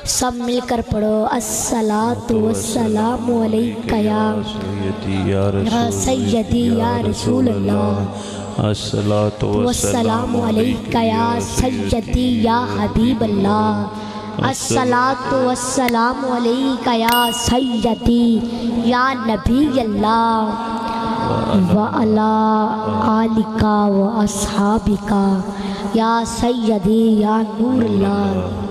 سب مل کر پڑھو الصلاۃ والسلام علیک یا سیدی یا رسول اللہ، الصلاۃ والسلام علیک یا سیدی یا حبیب اللہ، الصلاۃ والسلام علیک یا سیدی یا نبی اللہ وعلی آلک و اصحابک یا سیدی یا نور اللہ۔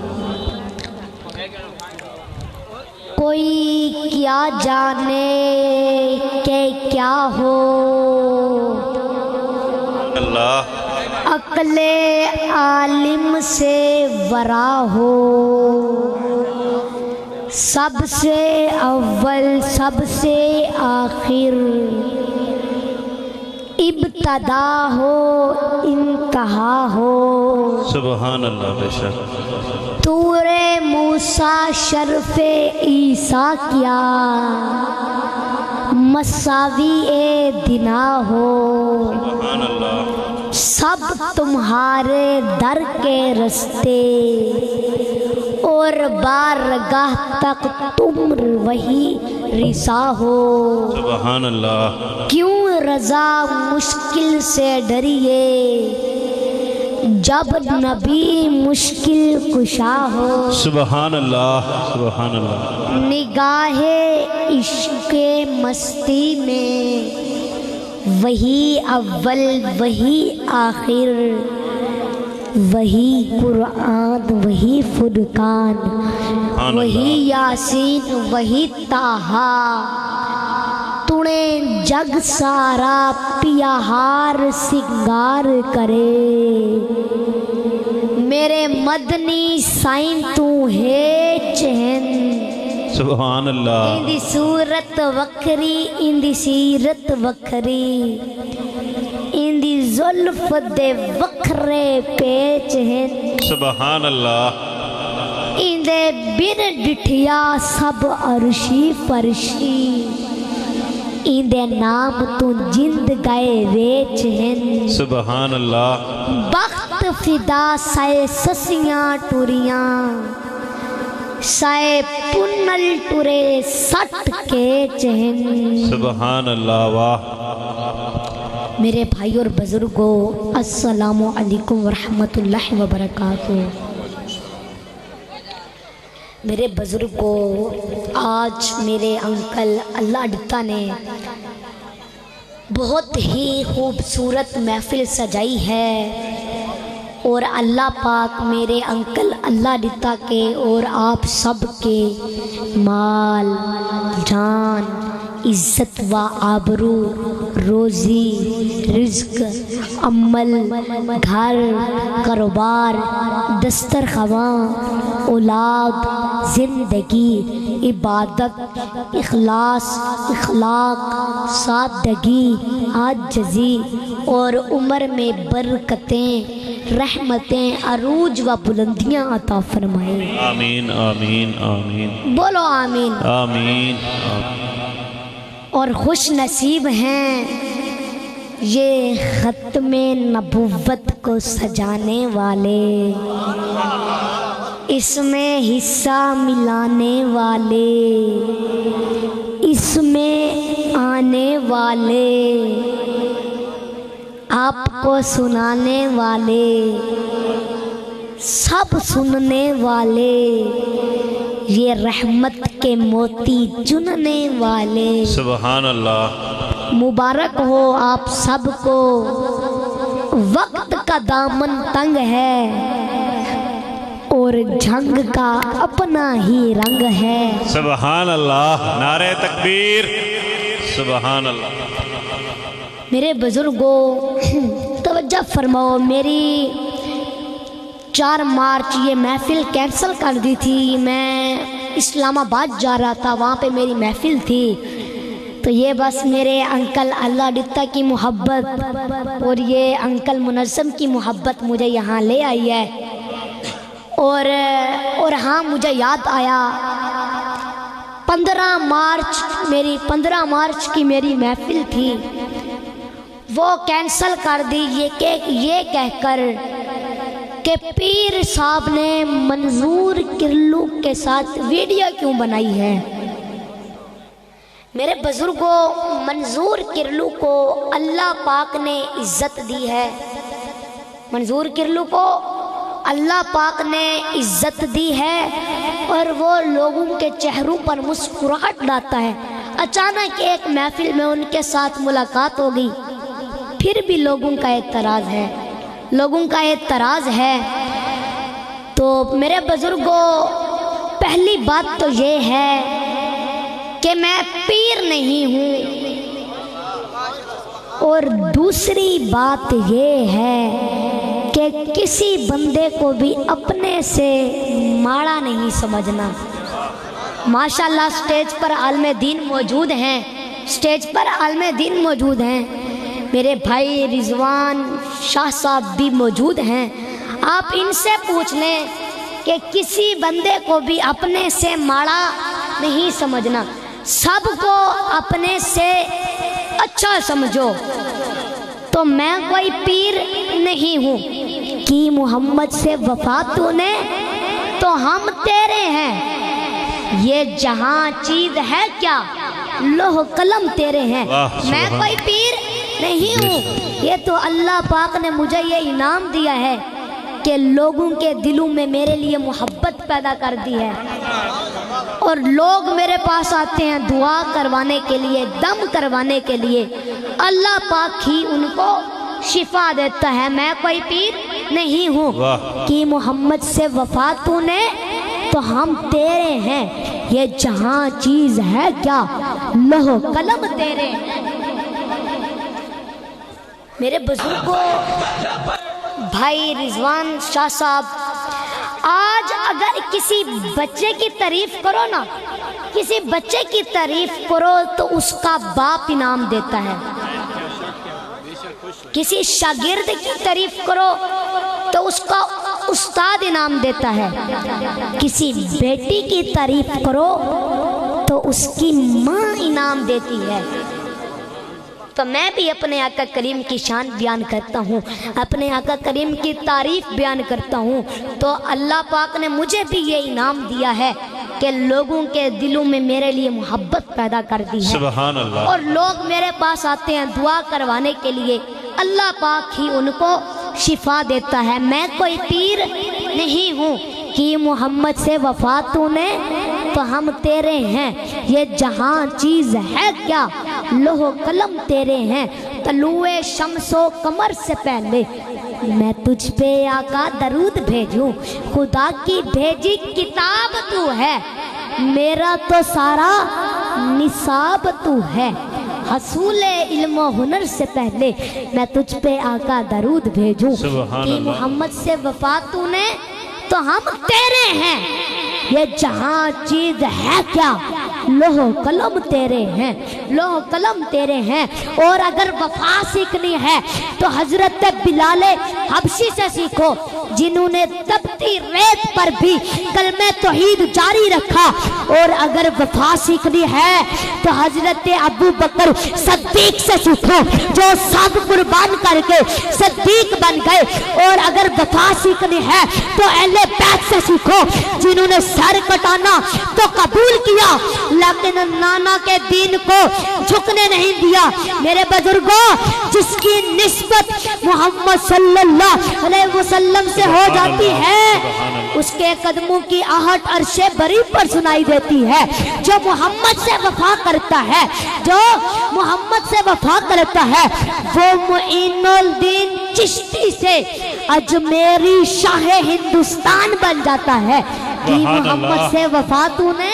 کوئی کیا جانے کہ کیا ہو اللہ، عقل عالم سے ورا ہو، سب سے اول سب سے آخر، ابتدا ہو انتہا ہو، سبحان اللہ، بے شک طور موسیٰ شرف عیسیٰ کیا، مساوی دنا ہو، سبحان اللہ، سب تمہارے در کے رستے، اور بارگاہ تک تم وہی رسا ہو، سبحان اللہ، کیوں رضا مشکل سے ڈریے، جب نبی مشکل کشا ہو، سبحان اللہ، سبحان اللہ، نگاہ عشق مستی میں وہی اول وہی آخر، وہی قرآن وہی فرقان، وہی یاسین وہی طٰہٰ، تونے جگ سارا پیہار سنگار کرے، میرے مدنی سائن تو ہے چہن، سبحان اللہ، ان دی صورت وکھری ان دی سیرت وکھری، ان دی زلف دے وکھرے پیچ ہیں، سبحان اللہ، ان دے بن ڈٹھیا سب عرشی فرشی، ان دے نام تو جند گئے ویچ ہیں، سبحان اللہ، بخت فدا سائے سسیاں ٹوریاں، سائے پنل ٹورے سٹ کے چہن۔ سبحان اللہ، واہ، میرے بھائی اور بزرگوں، السلام علیکم ورحمۃ اللہ وبرکاتہ۔ میرے بزرگوں، آج میرے انکل اللہ ڈتا نے بہت ہی خوبصورت محفل سجائی ہے، اور اللہ پاک میرے انکل اللہ ڈتا کے اور آپ سب کے مال، جان، عزت و آبرو، روزی، رزق، عمل، گھر، کاروبار، دسترخواں، اولاد، زندگی، عبادت، اخلاص، اخلاق، سادگی، عاجزی اور عمر میں برکتیں، رحمتیں، عروج و بلندیاں عطا فرمائے، آمین آمین آمین، بولو آمین۔ آمین، اور خوش نصیب ہیں یہ ختم نبوت کو سجانے والے، اس میں حصہ ملانے والے، اس میں آنے والے، آپ کو سنانے والے، سب سننے والے، یہ رحمت کے موتی چننے والے، سبحان اللہ، مبارک ہو آپ سب کو۔ وقت کا دامن تنگ ہے اور جنگ کا اپنا ہی رنگ ہے، سبحان اللہ، نعرہ تکبیر، سبحان اللہ۔ میرے بزرگوں توجہ فرماؤ، میری 4 مارچ یہ محفل کینسل کر دی تھی، میں اسلام آباد جا رہا تھا، وہاں پہ میری محفل تھی، تو یہ بس میرے انکل اللہ ڈتا کی محبت اور یہ انکل منظم کی محبت مجھے یہاں لے آئی ہے، اور ہاں مجھے یاد آیا 15 مارچ کی میری محفل تھی، وہ کینسل کر دی یہ کہہ کر کہ پیر صاحب نے منظور کرلو کے ساتھ ویڈیو کیوں بنائی ہے۔ میرے بزرگوں، منظور کرلو کو اللہ پاک نے عزت دی ہے، منظور کرلو کو اللہ پاک نے عزت دی ہے، اور وہ لوگوں کے چہروں پر مسکراہٹ لاتا ہے۔ اچانک ایک محفل میں ان کے ساتھ ملاقات ہو گئی، پھر بھی لوگوں کا اعتراض ہے، لوگوں کا اعتراض ہے۔ تو میرے بزرگوں، پہلی بات تو یہ ہے کہ میں پیر نہیں ہوں، اور دوسری بات یہ ہے کہ کسی بندے کو بھی اپنے سے ماڑا نہیں سمجھنا۔ ماشاءاللہ سٹیج پر عالم دین موجود ہیں، سٹیج پر عالم دین موجود ہیں، میرے بھائی رضوان شاہ صاحب بھی موجود ہیں۔ آپ ان سے پوچھ لیں کہ کسی بندے کو بھی اپنے سے ماڑا نہیں سمجھنا، سب کو اپنے سے اچھا سمجھو۔ تو میں کوئی پیر نہیں ہوں، کی محمد سے وفا تو نے تو ہم تیرے ہیں، یہ جہاں چیز ہے کیا لوح قلم تیرے ہیں۔ میں کوئی پیر نہیں ہوں، یہ تو اللہ پاک نے مجھے یہ انعام دیا ہے کہ لوگوں کے دلوں میں میرے لیے محبت پیدا کر دی ہے، اور لوگ میرے پاس آتے ہیں دعا کروانے کے لیے، دم کروانے کے لیے، اللہ پاک ہی ان کو شفا دیتا ہے۔ میں کوئی پیر نہیں ہوں، کہ محمد سے وفا تو نے تو ہم تیرے ہیں، یہ جہاں چیز ہے کیا لوح قلم تیرے ہیں۔ میرے بزرگوں، بھائی رضوان شاہ صاحب، آج اگر کسی بچے کی تعریف کرو نا، کسی بچے کی تعریف کرو تو اس کا باپ انعام دیتا ہے، کسی شاگرد کی تعریف کرو تو اس کا استاد انعام دیتا ہے، کسی بیٹی کی تعریف کرو تو اس کی ماں انعام دیتی ہے۔ تو میں بھی اپنے آقا کریم کی شان بیان کرتا ہوں، اپنے آقا کریم کی تعریف بیان کرتا ہوں، تو اللہ پاک نے مجھے بھی یہ انعام دیا ہے کہ لوگوں کے دلوں میں میرے لیے محبت پیدا کر دی ہے، سبحان اللہ، اور لوگ میرے پاس آتے ہیں دعا کروانے کے لیے، اللہ پاک ہی ان کو شفا دیتا ہے۔ میں کوئی پیر نہیں ہوں، کہ محمد سے وفا تو نے تو ہم تیرے ہیں، یہ جہاں چیز ہے کیا لوح قلم تیرے ہیں، طلوع شمس و قمر سے پہلے میں تجھ پہ آقا درود بھیجوں، خدا کی بھیجی کتاب تو ہے، میرا تو سارا نصاب تو ہے، حصول علم و ہنر سے پہلے میں تجھ پہ آقا درود بھیجوں، کہ محمد سے وفا تو نے تو ہم تیرے ہیں، یہ جہاں چیز ہے کیا لوح قلم تیرے ہیں، لوح قلم تیرے ہیں۔ اور اگر وفا سیکھنی ہے تو حضرت بلال حبشی سے سیکھو، جنہوں نے تپتی ریت پر بھی کلمہ توحید جاری رکھا۔ اور اگر وفا سیکھنی ہے تو حضرت ابو بکر صدیق سے سیکھو، جو سب قربان کر کے صدیق بن گئے۔ اور اگر وفا سیکھنی ہے تو اہل بیت سے سیکھو، جنہوں نے سر کٹانا تو قبول کیا لیکن نانا کے دین کو جھکنے نہیں دیا۔ میرے بزرگوں، جس کی نسبت محمد صلی اللہ علیہ وسلم سے ہو جاتی ہے، اس کے قدموں کی آہٹ عرش بری پر سنائی دیتی ہے۔ جو محمد سے وفا کرتا ہے، جو محمد سے وفا کرتا ہے، وہ معین الدین چشتی سے اجمیری شاہ ہندوستان بن جاتا ہے۔ کہ محمد سے وفا تو نے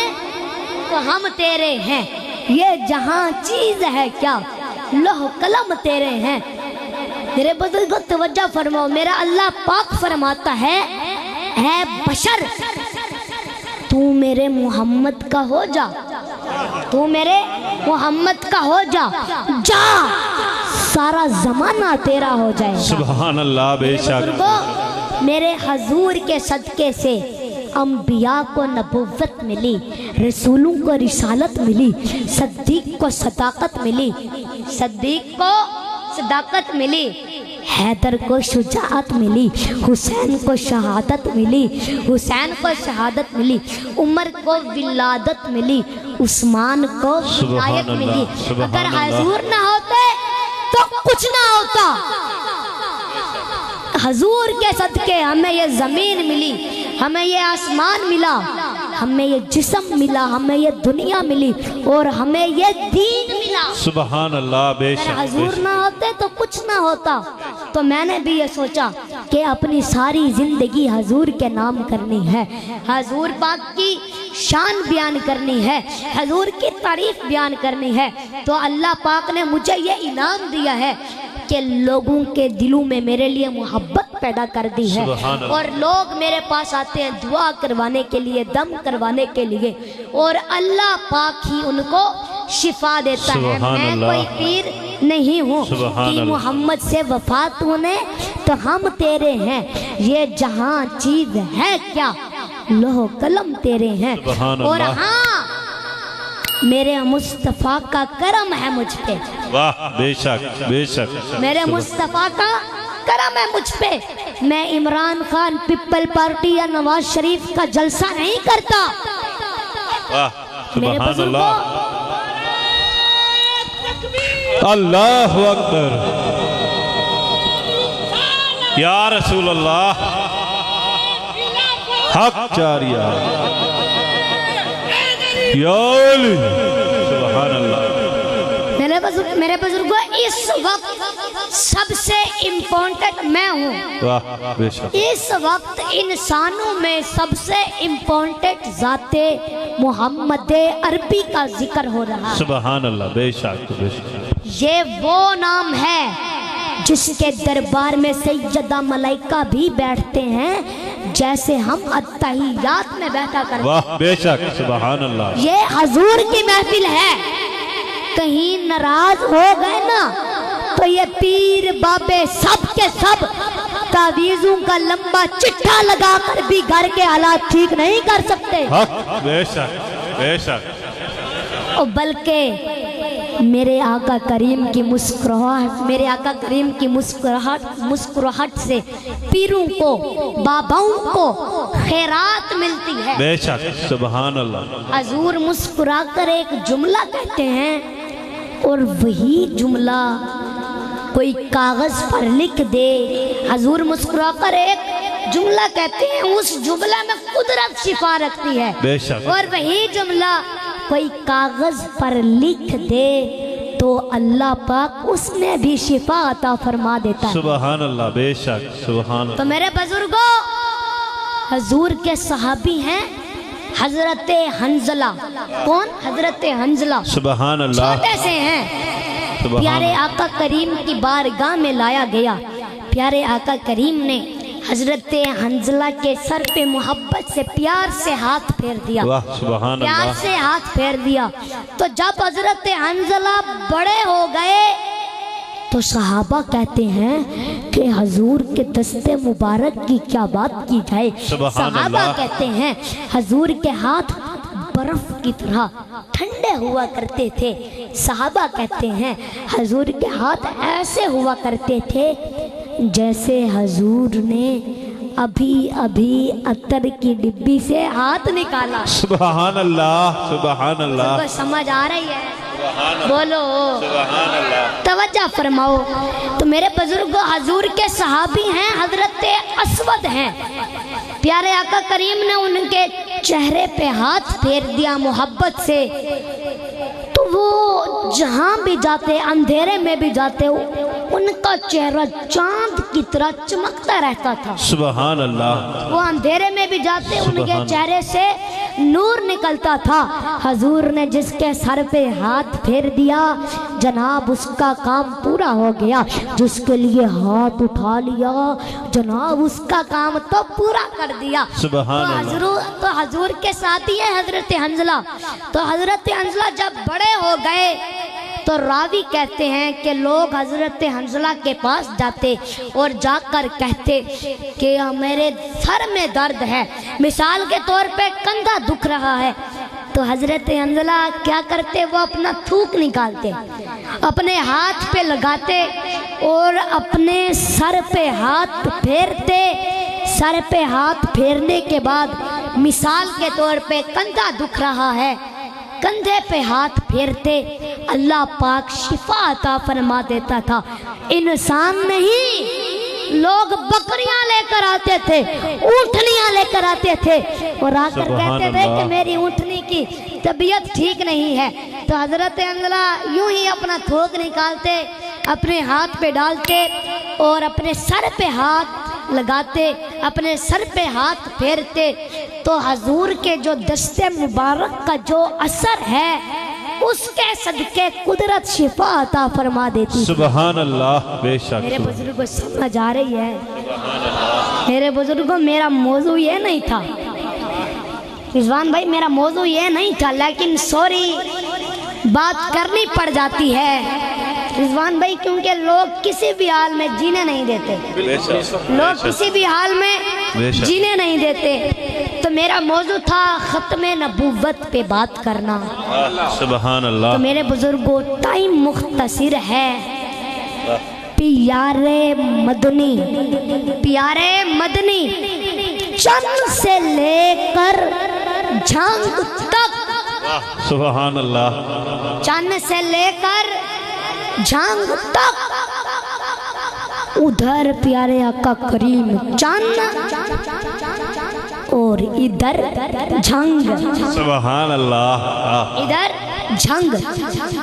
تو ہم تیرے ہیں، یہ جہاں چیز ہے کیا لوح قلم تیرے ہیں۔ میرے بزرگوں توجہ فرماؤ، میرا اللہ پاک فرماتا ہے، اے بشر تو میرے محمد کا ہو جا، تو میرے محمد کا ہو جا، جا سارا زمانہ تیرا ہو جائے گا۔ سبحان اللہ، بے شک۔ میرے حضور کے صدقے سے انبیاء کو نبوت ملی، رسولوں کو رسالت ملی، صدیق کو صداقت ملی، صدیق کو صداقت ملی۔ حیدر کو شجاعت ملی، حسین کو شہادت ملی، حسین کو شہادت ملی، عمر کو ولادت ملی، عثمان کو ولایت ملی۔ اگر حضور نہ ہوتے تو کچھ نہ ہوتا۔ حضور کے صدقے ہمیں یہ زمین ملی، ہمیں یہ آسمان ملا، ہمیں یہ جسم ملا، ہمیں یہ دنیا ملی، اور ہمیں یہ دین ملا۔ سبحان اللہ، بے شک۔ اگر حضور نہ ہوتے تو کچھ نہ ہوتا۔ تو میں نے بھی یہ سوچا کہ اپنی ساری زندگی حضور کے نام کرنی ہے، حضور پاک کی شان بیان کرنی ہے، حضور کی تعریف بیان کرنی ہے۔ تو اللہ پاک نے مجھے یہ انعام دیا ہے کہ لوگوں کے دلوں میں میرے لیے محبت پیدا کر دی ہے، اور لوگ میرے پاس آتے ہیں دعا کروانے کے لیے، دم کروانے کے لیے، اور اللہ پاک ہی ان کو شفا دیتا ہے۔ میں کوئی پیر نہیں ہوں کہ محمد سے وفات ہونے تو ہم تیرے ہیں، یہ جہاں چیز ہے کیا لوح قلم تیرے ہیں، اور ہاں میرے مصطفیٰ کا کرم ہے مجھ پہ۔ واہ، بے شک، بے شک۔ میرے مصطفیٰ کا کرم ہے مجھ پہ۔ میں عمران خان پیپل پارٹی یا نواز شریف کا جلسہ نہیں کرتا۔ واہ، میرے سبحان بزرگوں، اللہ، اللہ اکبر، یا رسول اللہ، حق جاریہ، یا علی، سبحان اللہ۔ میرے بزرگوں، اس وقت سب سے امپورٹنٹ میں ہوں۔ واہ، بے شک۔ اس وقت انسانوں میں سب سے امپورٹنٹ ذات محمد عربی کا ذکر ہو رہا ہے۔ سبحان اللہ، بے شک، بے شک۔ یہ وہ نام ہے جس کے دربار میں سیدہ ملائکہ بھی بیٹھتے ہیں جیسے ہم اتحیات میں بیٹھا کرتے ہیں۔ واہ، بے شک، سبحان اللہ۔ یہ حضور کی محفل ہے۔ کہیں ناراض ہو گئے نا تو یہ پیر بابے سب کے سب تعویذوں کا لمبا چٹھا لگا کر بھی گھر کے حالات ٹھیک نہیں کر سکتے، بے شک، بے شک۔ اور بلکہ میرے آقا کریم کی مسکراہٹ، میرے آقا کریم کی مسکراہٹ سے پیروں کو، باباؤں کو خیرات ملتی ہے۔ بے شک، سبحان اللہ۔ حضور مسکرا کر ایک جملہ کہتے ہیں، اور وہی جملہ کوئی کاغذ پر لکھ دے۔ حضور مسکرا کر ایک جملہ کہتے ہیں، اس جملہ میں قدرت شفا رکھتی ہے، بے شک۔ اور وہی جملہ کوئی کاغذ پر لکھ دے تو اللہ پاک اس میں بھی شفا عطا فرما دیتا ہے۔ سبحان اللہ، بے شک، سبحان اللہ۔ تو میرے بزرگوں، حضور کے صحابی ہیں حضرت حنظلہ۔ کون؟ حضرت حنظلہ۔ سبحان اللہ، چھوٹے سے ہیں، پیارے آقا کریم کی بارگاہ میں لایا گیا۔ پیارے آقا کریم نے حضرت حنظلہ کے سر پہ محبت سے پیار سے ہاتھ پھیر دیا، واہ، سبحان پیار اللہ۔ سے ہاتھ پھیر دیا۔ تو جب حضرت حنظلہ بڑے ہو گئے تو صحابہ کہتے ہیں کہ حضور کے دست مبارک کی کیا بات کی جائے۔ سبحان صحابہ اللہ۔ کہتے ہیں حضور کے ہاتھ برف کی طرح ٹھنڈے ہوا کرتے تھے۔ صحابہ کہتے ہیں حضور کے ہاتھ ایسے ہوا کرتے تھے جیسے حضور نے ابھی عطر کی ڈبی سے ہاتھ نکالا۔ سبحان اللہ، سبحان اللہ۔ کو سمجھ آ رہی ہے؟ بولو، توجہ فرماؤ۔ تو میرے بزرگوں، حضور کے صحابی ہیں حضرت اسود ہیں۔ پیارے آقا کریم نے ان کے چہرے پہ ہاتھ پھیر دیا محبت سے، تو وہ جہاں بھی جاتے، اندھیرے میں بھی جاتے، ان کا چہرہ چاند کی طرح چمکتا رہتا تھا۔ سبحان اللہ۔ وہ اندھیرے میں بھی جاتے، ان کے چہرے سے نور نکلتا تھا۔ حضور نے جس کے سر پہ ہاتھ پھیر دیا جناب اس کا کام پورا ہو گیا، جس کے لیے ہاتھ اٹھا لیا جناب اس کا کام تو پورا کر دیا۔ سبحان اللہ۔ تو حضور کے ساتھی ہے حضرت حنظلہ۔ تو حضرت حنظلہ جب بڑے ہو گئے تو راوی کہتے ہیں کہ لوگ حضرت حنظلہ کے پاس جاتے اور جا کر کہتے کہ میرے سر میں درد ہے، مثال کے طور پہ کندھا دکھ رہا ہے، تو حضرت حنظلہ کیا کرتے؟ وہ اپنا تھوک نکالتے، اپنے ہاتھ پہ لگاتے اور اپنے سر پہ ہاتھ پھیرتے۔ سر پہ ہاتھ پھیرنے کے بعد مثال کے طور پہ کندھا دکھ رہا ہے، کندھے پہ ہاتھ پھیرتے، اللہ پاک شفا عطا فرما دیتا تھا۔ انسان نہیں، لوگ بکریاں لے کر آتے تھے، اونٹنیاں لے کر آتے تھے اور آ کر کہتے تھے کہ میری اونٹنی کی طبیعت ٹھیک نہیں ہے، تو حضرت حنظلہ یوں ہی اپنا تھوک نکالتے، اپنے ہاتھ پہ ڈالتے اور اپنے سر پہ ہاتھ لگاتے، اپنے سر پہ ہاتھ پھیرتے، تو حضور کے جو دست مبارک کا جو اثر ہے اس کے صدقے قدرت شفا عطا فرما دیتی۔ سبحان اللہ، بے شک۔ میرے بزرگوں سمجھ آ رہی ہے؟ میرے بزرگوں میرا موضوع یہ نہیں تھا، رضوان بھائی میرا موضوع یہ نہیں تھا، لیکن سوری بات کرنی پڑ جاتی ہے رضوان بھائی، کیونکہ لوگ کسی بھی حال میں جینے نہیں دیتے، لوگ کسی بھی حال میں جینے نہیں دیتے۔ تو میرا موضوع تھا ختم نبوت پہ بات کرنا۔ سبحان اللہ۔ تو میرے بزرگوں ٹائم مختصر ہے، پیارے مدنی، پیارے مدنی چند سے لے کر جھنگ تک، سبحان اللہ، چند سے لے کر جھنگ تک، ادھر پیارے آقا کریم چند اور ادھر جھنگ، سبحان اللہ، ادھر جھنگ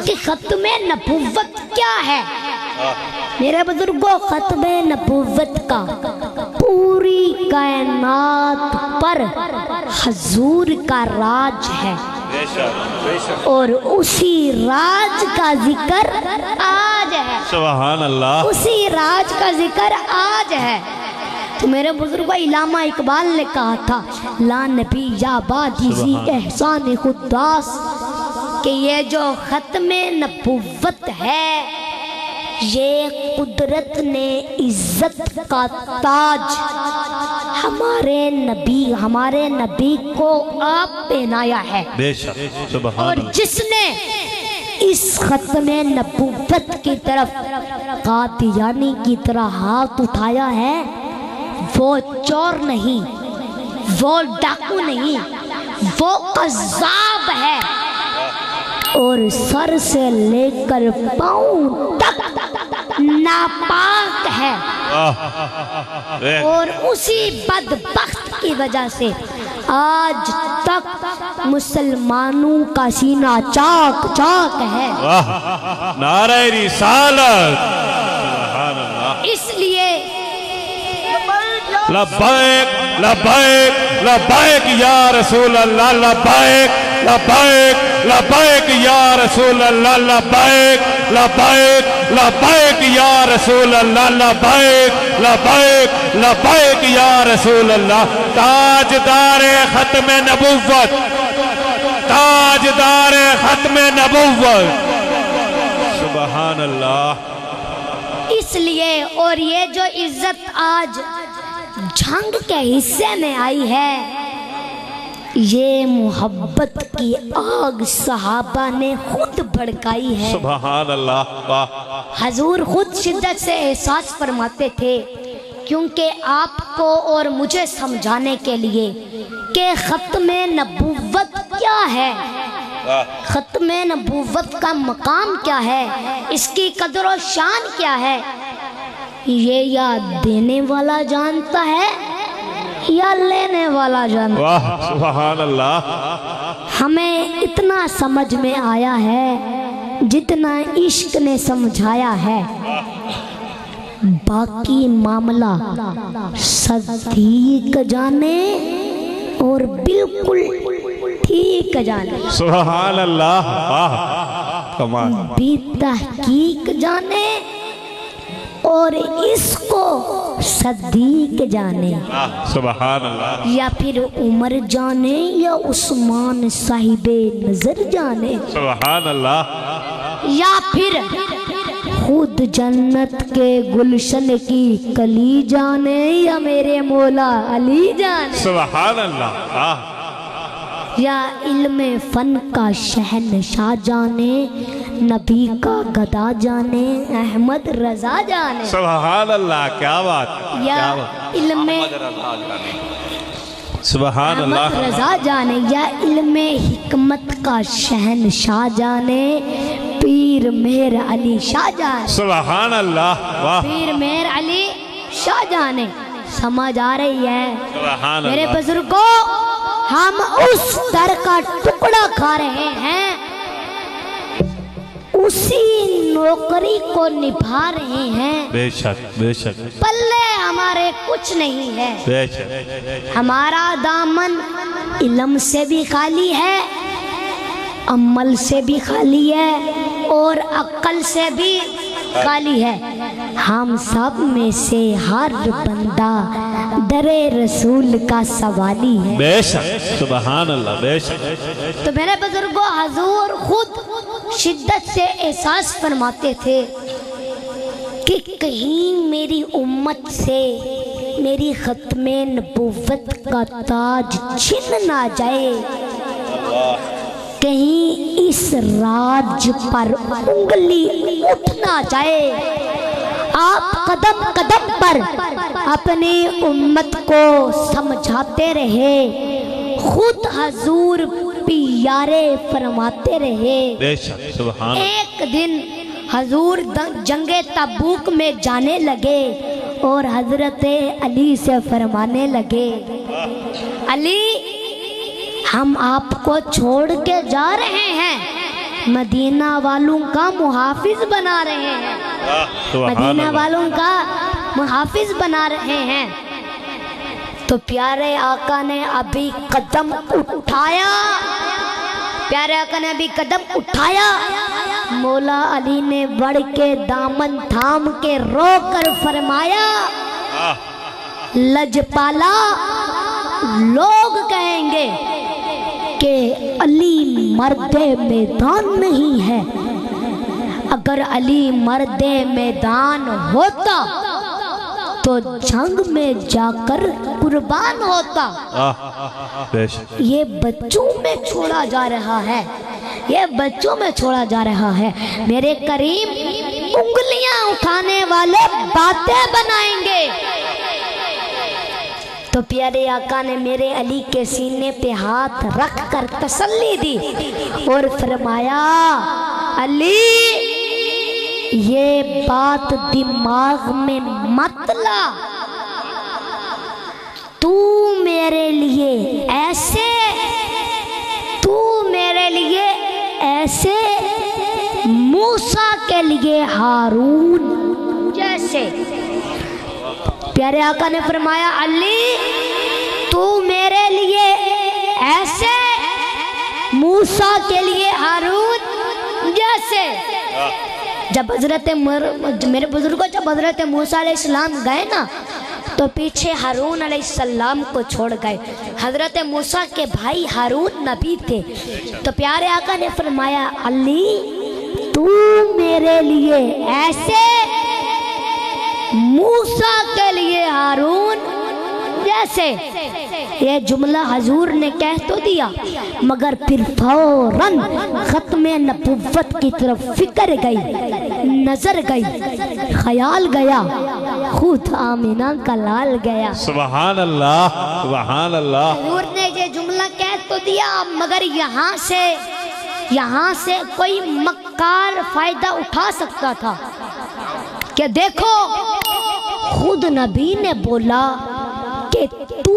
کہ ختم نبوت کیا ہے؟ میرے بزرگوں ختم نبوت کا پوری کائنات پر حضور کا راج ہے اور اسی راج کا ذکر آج ہے، سبحان اللہ، اسی راج کا ذکر آج ہے۔ تو میرے بزرگوں علامہ اقبال نے کہا تھا لا نبی یا بادی احسان خداس، کہ یہ جو ختم نبوت ہے یہ قدرت نے عزت کا تاج ہمارے نبی کو آپ پہنایا ہے، بے شک، سبحان اور اللہ۔ جس نے اس ختم نبوت کی طرف قادیانی کی طرح ہاتھ اٹھایا ہے وہ چور نہیں، وہ ڈاکو نہیں، وہ قذاب ہے، اور سر سے لے کر پاؤں تک ناپاک ہے، اور اسی بدبخت کی وجہ سے آج تک مسلمانوں کا سینہ چاک چاک ہے۔ نعرہ رسالت، سبحان اللہ۔ اس لیے لبیک لبیک لبیک یا رسول اللہ، لبیک لبیک لبیک یا رسول اللہ، لبیک لبیک لبیک یا رسول اللہ، لبیک لبیک لبیک یا رسول اللہ۔ تاجدار ختم نبوت، تاجدار ختم نبوت، سبحان اللہ۔ اس لیے اور یہ جو عزت آج جھنگ کے حصے میں آئی ہے یہ محبت کی آگ صحابہ نے خود بھڑکائی ہے۔ سبحان اللہ۔ حضور خود شدت سے احساس فرماتے تھے، کیونکہ آپ کو اور مجھے سمجھانے کے لیے کہ ختم نبوت کیا ہے، ختم نبوت کا مقام کیا ہے، اس کی قدر و شان کیا ہے، یہ یا دینے والا جانتا ہے یا لینے والا جانتا ہے۔ واہ، سبحان اللہ۔ ہمیں اتنا سمجھ میں آیا ہے جتنا عشق نے سمجھایا ہے، باقی معاملہ صدیق جانے اور بالکل ٹھیک جانے، سبحان اللہ، واہ، کمال، بھی تحقیق جانے اور اس کو صدیق جانے، سبحان اللہ۔ یا پھر عمر جانے یا عثمان صاحب نظر جانے، سبحان اللہ۔ یا پھر خود جنت کے گلشن کی کلی جانے یا میرے مولا علی جانے۔ سبحان اللہ۔ یا علم فن کا شہنشاہ جانے، نبی کا گدا جانے، احمد رضا جانے. سبحان اللہ، کیا بات، یا کیا بات. علم سبحان احمد اللہ. رضا جانے، یا علم حکمت کا شہنشاہ جانے، پیر مہر علی شاہ جانے. سبحان اللہ، واہ. پیر مہر علی شاہ جانے. سمجھ آ رہی ہے سبحان میرے اللہ. بزرگوں؟ ہم اس در کا ٹکڑا کھا رہے ہیں، اسی نوکری کو نبھا رہے ہیں. بے شک، بے شک، پلے ہمارے کچھ نہیں ہے. بے شک. ہمارا دامن علم سے بھی خالی ہے، عمل سے بھی خالی ہے، اور عقل سے بھی خالی ہے. ہم سب میں سے ہر بندہ در رسول کا سوالی ہے. بے شک. سبحان اللہ، بے شک. تو میرے بزرگوں، حضور خود شدت سے احساس فرماتے تھے کہ کہیں میری امت سے میری ختم نبوت کا تاج چھن نہ جائے، کہیں اس راج پر انگلی اٹھ نہ جائے. آپ قدم قدم پر اپنی امت کو سمجھاتے رہے، خود حضور پیارے فرماتے رہے. بے شک. سبحان اللہ. ایک دن حضور جنگ تبوک میں جانے لگے اور حضرت علی سے فرمانے لگے، علی ہم آپ کو چھوڑ کے جا رہے ہیں، مدینہ والوں کا محافظ بنا رہے ہیں، مدینہ والوں کا محافظ بنا رہے ہیں. تو پیارے آقا نے ابھی قدم اٹھایا، پیارے آقا نے ابھی قدم اٹھایا، مولا علی نے بڑھ کے دامن تھام کے رو کر فرمایا، لجپالا لوگ کہیں گے کہ علی مرد میدان نہیں ہے. اگر علی مرد میدان ہوتا تو جنگ میں جا کر قربان ہوتا. بے شک. یہ بچوں میں چھوڑا جا رہا ہے، یہ بچوں میں چھوڑا جا رہا ہے. میرے کریم انگلیاں اٹھانے والے باتیں بنائیں گے. تو پیارے آقا نے میرے علی کے سینے پہ ہاتھ رکھ کر تسلی دی اور فرمایا، علی یہ بات دماغ میں مت لا، تو میرے لیے ایسے، تو میرے لیے ایسے موسیٰ کے لیے ہارون جیسے. پیارے آقا نے فرمایا، علی تو میرے لیے ایسے موسیٰ کے لیے ہارون جیسے. جب میرے بزرگوں جب حضرت موسیٰ علیہ السلام گئے نا تو پیچھے ہارون علیہ السلام کو چھوڑ گئے. حضرت موسیٰ کے بھائی ہارون نبی تھے. تو پیارے آقا نے فرمایا، علی تو میرے لیے ایسے موسیٰ کے لیے ہارون جیسے. یہ جملہ حضور نے کہہ تو دیا مگر پھر فوراً ختم نبوت کی طرف فکر گئی، نظر گئی، خیال گیا، خود آمینہ کا لال گیا. سبحان اللہ، سبحان اللہ. حضور نے یہ جملہ کہہ تو دیا مگر یہاں سے کوئی مکار فائدہ اٹھا سکتا تھا کہ دیکھو خود نبی نے بولا کہ تو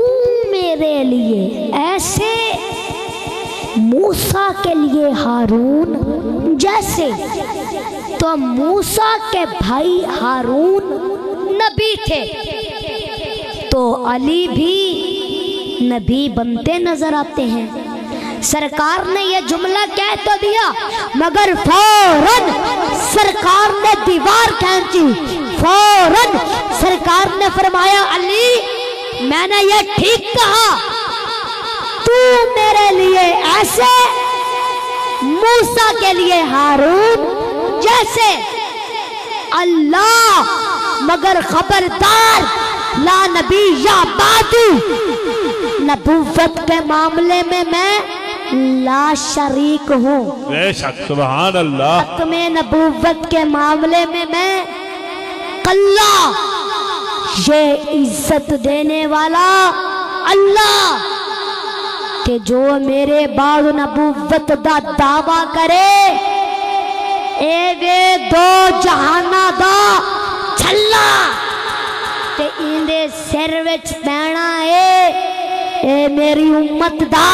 میرے لیے ایسے موسیٰ کے لیے ہارون جیسے. تو موسیٰ کے بھائی ہارون نبی تھے تو علی بھی نبی بنتے نظر آتے ہیں. سرکار نے یہ جملہ کہہ تو دیا مگر فوراً سرکار نے دیوار کھینچی، فوراً سرکار نے فرمایا، علی میں نے یہ ٹھیک کہا، تو میرے لیے ایسے موسیٰ کے لیے ہارون جیسے. اللہ مگر خبردار لا نبی یا بعدی، نبوت کے معاملے میں لا شریک ہوں، بے شک سبحان اللہ ختم نبوت کے معاملے میں اللہ، یہ عزت دینے والا اللہ کہ جو میرے بعد نبوت دا دعویٰ کرے اے وے دو جہانہ دا چھلا تے اندے سر وچ پینا اے میری امت دا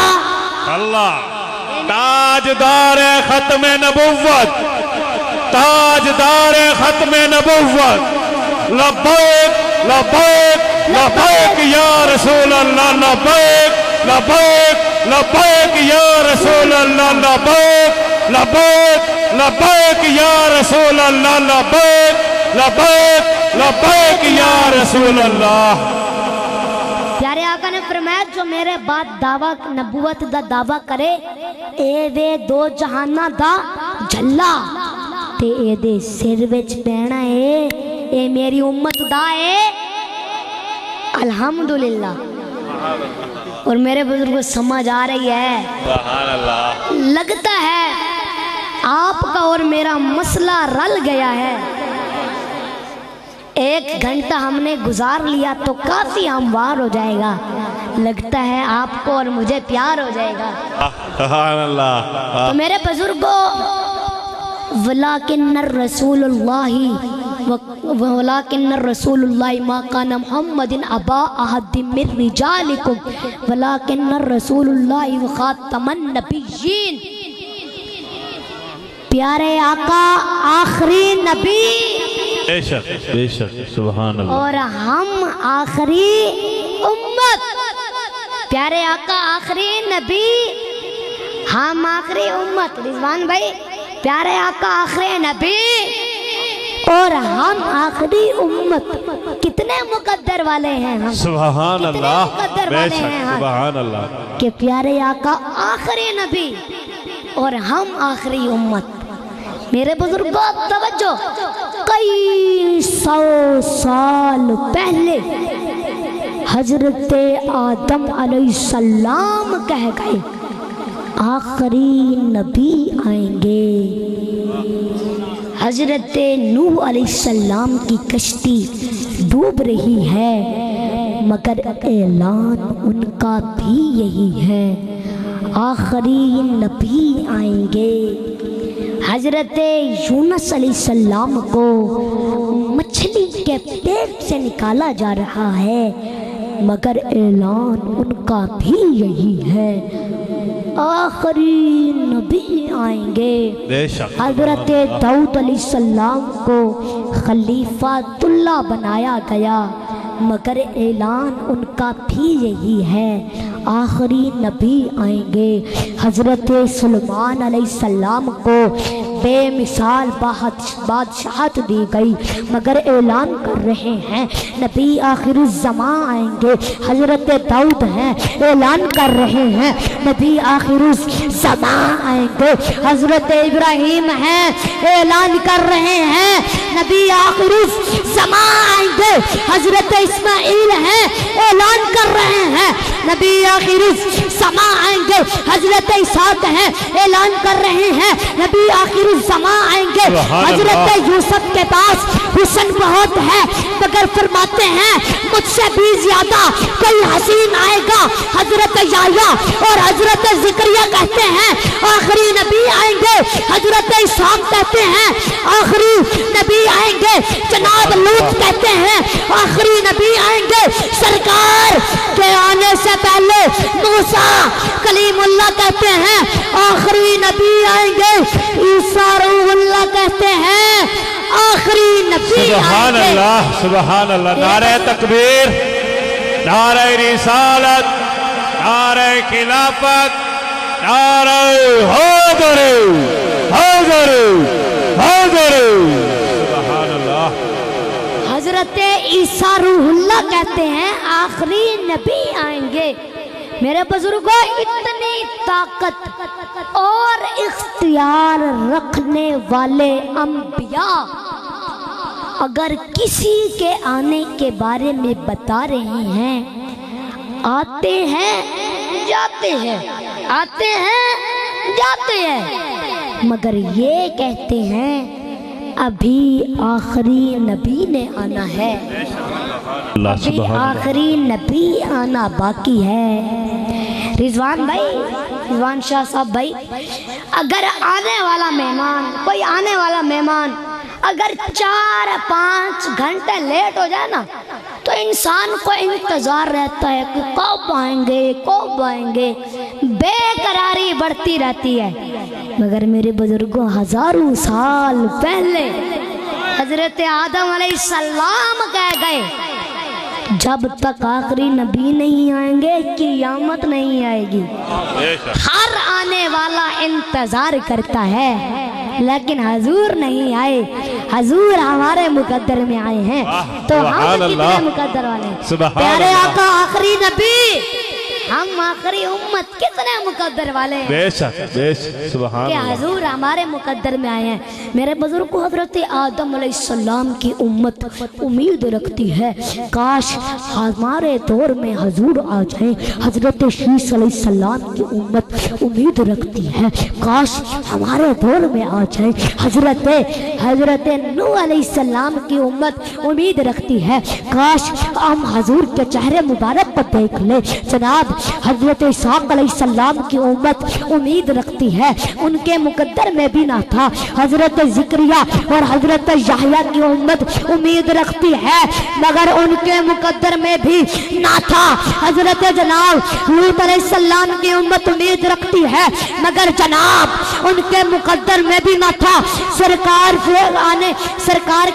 اللہ تاجدار ختم نبوت، تاجدار ختم نبوت، لبیک لبیک لبیک یا رسول اللہ، لبیک لبیک لبیک یا رسول اللہ، لبیک لبیک لبیک یا رسول اللہ، لبیک لبیک لبیک یا رسول اللہ۔ پیارے آقا نے فرمایا جو میرے بعد دعویٰ نبوت دا دعویٰ کرے اے وے دو جہانہ دا جھلا تے اے دے سر وچ پینا اے میری امت دا اے الحمدللہ۔ اور میرے بزرگ کو سمجھ آ رہی ہے؟ سبحان اللہ۔ لگتا ہے آپ کا اور میرا مسئلہ رل گیا ہے، ایک گھنٹہ ہم نے گزار لیا تو کافی ہموار ہو جائے گا، لگتا ہے آپ کو اور مجھے پیار ہو جائے گا۔ سبحان اللہ۔ تو میرے بزرگوں وَلَكِنَّ الرَّسُولُ اللَّهِ مَا كَانَ مُحَمَّدٍ أَبَا أَحَدٍ مِّن رِّجَالِكُمْ وَلَكِنَّ الرَّسُولُ اللَّهِ وَخَاتَمَ النَّبِيِّينَ۔ پیارے آقا آخری نبی بے شک سبحان اللہ، اور ہم آخری امت۔ پیارے آقا آخری نبی، ہم آخری امت۔ رضوان بھائی، پیارے آقا آخری نبی اور ہم آخری امت، کتنے مقدر والے ہیں ہم، سبحان اللہ، مقدر بے والے شک ہیں ہم سبحان اللہ۔ کہ پیارے آقا آخری نبی اور ہم آخری امت۔ میرے بزرگوں توجہ، کئی سو سال پہلے حضرت آدم علیہ السلام کہہ گئے آخری نبی آئیں گے۔ حضرت نوح علیہ السلام کی کشتی ڈوب رہی ہے مگر اعلان ان کا بھی یہی ہے آخری نبی آئیں گے۔ حضرت یونس علیہ السلام کو مچھلی کے پیٹ سے نکالا جا رہا ہے مگر اعلان ان کا بھی یہی ہے آخری نبی آئیں گے۔ بے شک حضرت داؤد علیہ السلام کو خلیفۃ اللہ بنایا گیا مگر اعلان ان کا بھی یہی ہے آخری نبی آئیں گے۔ حضرت سلیمان علیہ السلام کو بے مثال بادشاہت دی گئی مگر اعلان کر رہے ہیں نبی آخر الزمان آئیں گے۔ حضرت داؤد ہیں، اعلان کر رہے ہیں نبی آخر الزمان آئیں گے۔ حضرت ابراہیم ہیں، اعلان کر رہے ہیں نبی آخر الزمان آئیں گے۔ حضرت اسماعیل ہیں، اعلان کر رہے ہیں نبی آخر الزمان آئیں گے۔ حضرت اسحاق ہیں، اعلان کر رہے ہیں نبی آخر الزمان آئیں گے۔ حضرت یوسف کے پاس حسن بہت ہے مگر فرماتے ہیں مجھ سے بھی زیادہ کوئی حسین آئے گا۔ حضرت یحییٰ اور حضرت زکریا کہتے ہیں آخری نبی آئیں گے۔ حضرت اسحاق کہتے ہیں آخری نبی آئیں گے۔ جناب لوط کہتے ہیں آخری نبی آئیں گے۔ سرکار کے آنے سے پہلے موسیٰ کلیم اللہ کہتے ہیں آخری نبی آئیں گے۔ عیسیٰ روح اللہ کہتے ہیں آخری نبی سبحان آئیں گے۔ اللہ سبحان اللہ۔ نعرہ تکبیر، نعرہ رسالت، نعرہ خلافت، نعرہ حیدر حیدر حیدر۔ سبحان اللہ۔ حضرت عیسیٰ روح اللہ کہتے ہیں آخری نبی آئیں گے۔ میرے بزرگوں اتنی طاقت اور اختیار رکھنے والے انبیاء اگر کسی کے آنے کے بارے میں بتا رہے ہیں آتے ہیں جاتے ہیں، آتے ہیں جاتے ہیں، مگر یہ کہتے ہیں ابھی آخری نبی نے آنا ہے، ابھی آخری نبی آنا باقی ہے۔ رضوان بھائی، رضوان شاہ صاحب بھائی، اگر آنے والا مہمان، کوئی آنے والا مہمان اگر 4-5 گھنٹے لیٹ ہو جائے نا تو انسان کو انتظار رہتا ہے کہ کب آئیں گے کب آئیں گے، بے قراری بڑھتی رہتی ہے۔ مگر میرے بزرگوں، ہزاروں سال پہلے حضرت آدم علیہ السلام کہہ گئے جب تک آخری نبی نہیں آئیں گے قیامت نہیں آئے گی۔ ہر آنے والا انتظار کرتا ہے لیکن حضور نہیں آئے، حضور ہمارے مقدر میں آئے ہیں تو ہم کتنے مقدر والے ہیں۔ پیارے آقا آخری نبی، ہم آخری امت کتنے مقدر والے ہیں، بے شک بے شک، سبحان کہ اللہ۔ حضور ہمارے مقدر میں آئے ہیں۔ میرے بزرگ کو حضرت آدم علیہ السلام کی امت امید رکھتی ہے کاش ہمارے دور میں حضور آ جائیں۔ حضرت شیس علیہ السلام کی امت امید رکھتی ہے کاش ہمارے دور میں آ جائیں۔ حضرت نوح علیہ السلام کی امت امید رکھتی ہے کاش ہم حضور کے چہرے مبارک کو دیکھ لیں۔ جناب حضرت اسحاق علیہ السلام کی امت امید رکھتی ہے، ان کے مقدر میں بھی نہ تھا۔ حضرت زکریا اور حضرت یحییٰ کی امت امید رکھتی ہے مگر ان کے مقدر میں بھی نہ تھا۔ حضرت جناب لوط علیہ السلام کی امت امید رکھتی ہے مگر جناب ان کے مقدر میں بھی نہ تھا۔ سرکار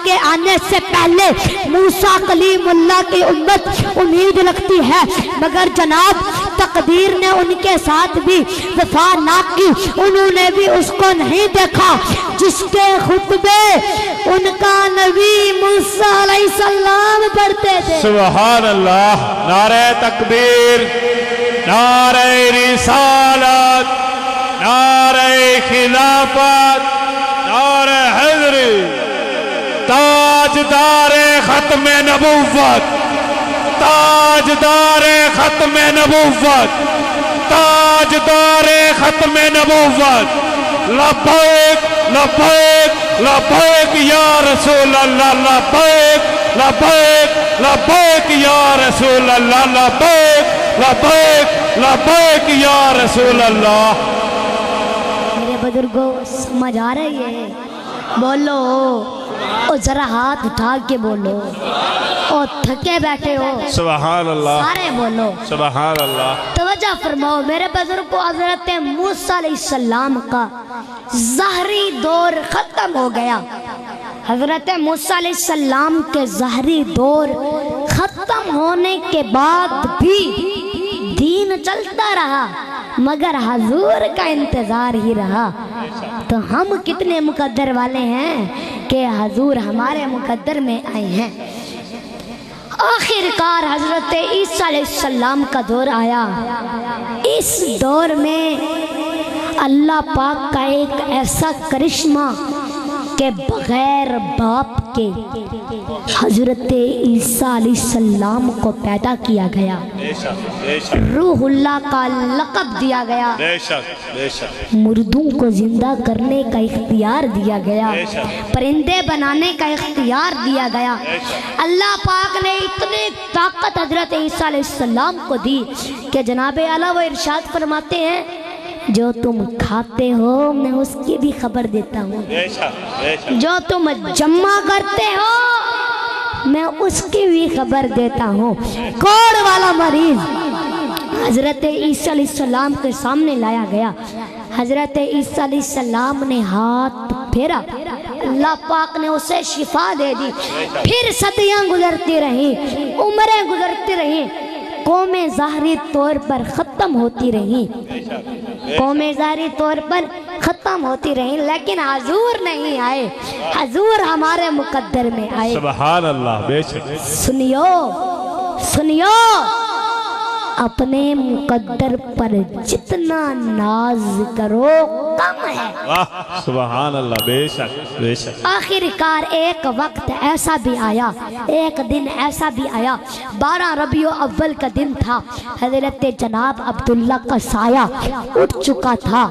کے آنے سے پہلے موسیٰ کلیم اللہ کی امت امید رکھتی ہے مگر جناب تقدیر نے ان کے ساتھ بھی وفا نہ کی، انہوں نے بھی اس کو نہیں دیکھا جس کے خطبے ان کا نبی موسیٰ علیہ السلام پڑھتے تھے۔ سبحان اللہ، نعرہ تکبیر، نعرہ رسالت، نعرہ خلافت، نعرہ حیدری، تاجدار ختم نبوت، تاجدار ختم نبوت، تاجدار ختم نبوت، لبیک لبیک لبیک یا رسول اللہ، لبیک لبیک لبیک یا رسول اللہ، لبیک لبیک لبیک یا رسول اللہ۔ میرے بزرگوں سمجھ آ رہی ہے؟ بولو اور ذرا ہاتھ اٹھا کے بولو، اور تھکے بیٹھے ہو سبحان اللہ، سارے بولو سبحان اللہ۔ توجہ فرماؤ میرے بزرگوں، حضرت موسیٰ علیہ السلام کا ظاہری دور ختم ہو گیا۔ حضرت موسیٰ علیہ السلام کے ظاہری دور ختم ہونے کے بعد بھی دین چلتا رہا مگر حضور کا انتظار ہی رہا۔ تو ہم کتنے مقدر والے ہیں کہ حضور ہمارے مقدر میں آئے ہیں۔ آخر کار حضرت عیسیٰ علیہ السلام کا دور آیا۔ اس دور میں اللہ پاک کا ایک ایسا کرشمہ کہ بغیر باپ کے حضرت عیسیٰ علیہ السلام کو پیدا کیا گیا، روح اللہ کا لقب دیا گیا، مردوں کو زندہ کرنے کا اختیار دیا گیا، پرندے بنانے کا اختیار دیا گیا۔ اللہ پاک نے اتنی طاقت حضرت عیسیٰ علیہ السلام کو دی کہ جناب اعلیٰ وہ ارشاد فرماتے ہیں جو تم کھاتے ہو میں اس کی بھی خبر دیتا ہوں، جو تم جمع کرتے ہو میں اس کی بھی خبر دیتا ہوں۔ کوڑ والا مریض حضرت عیسیٰ علیہ السلام کے سامنے لایا گیا۔ حضرت عیسیٰ علیہ السلام نے ہاتھ پھیرا، اللہ پاک نے اسے شفا دے دی۔ پھر صدیاں گزرتی رہیں، عمریں گزرتی رہیں، قومیں ظاہری طور پر ختم ہوتی رہیں، قومیں ظاہری طور پر ختم ہوتی رہیں لیکن حضور نہیں آئے، حضور ہمارے مقدر میں آئے۔ سبحان اللہ، بے شک۔ سنیو سنیو اپنے مقدر پر جتنا ناز کرو کم ہے۔ واہ سبحان اللہ، بے شک بے شک۔ آخر کار ایک وقت ایسا بھی آیا، ایک دن ایسا بھی آیا، 12 ربیع اول کا دن تھا، حضرت جناب عبداللہ کا سایہ اٹھ چکا تھا۔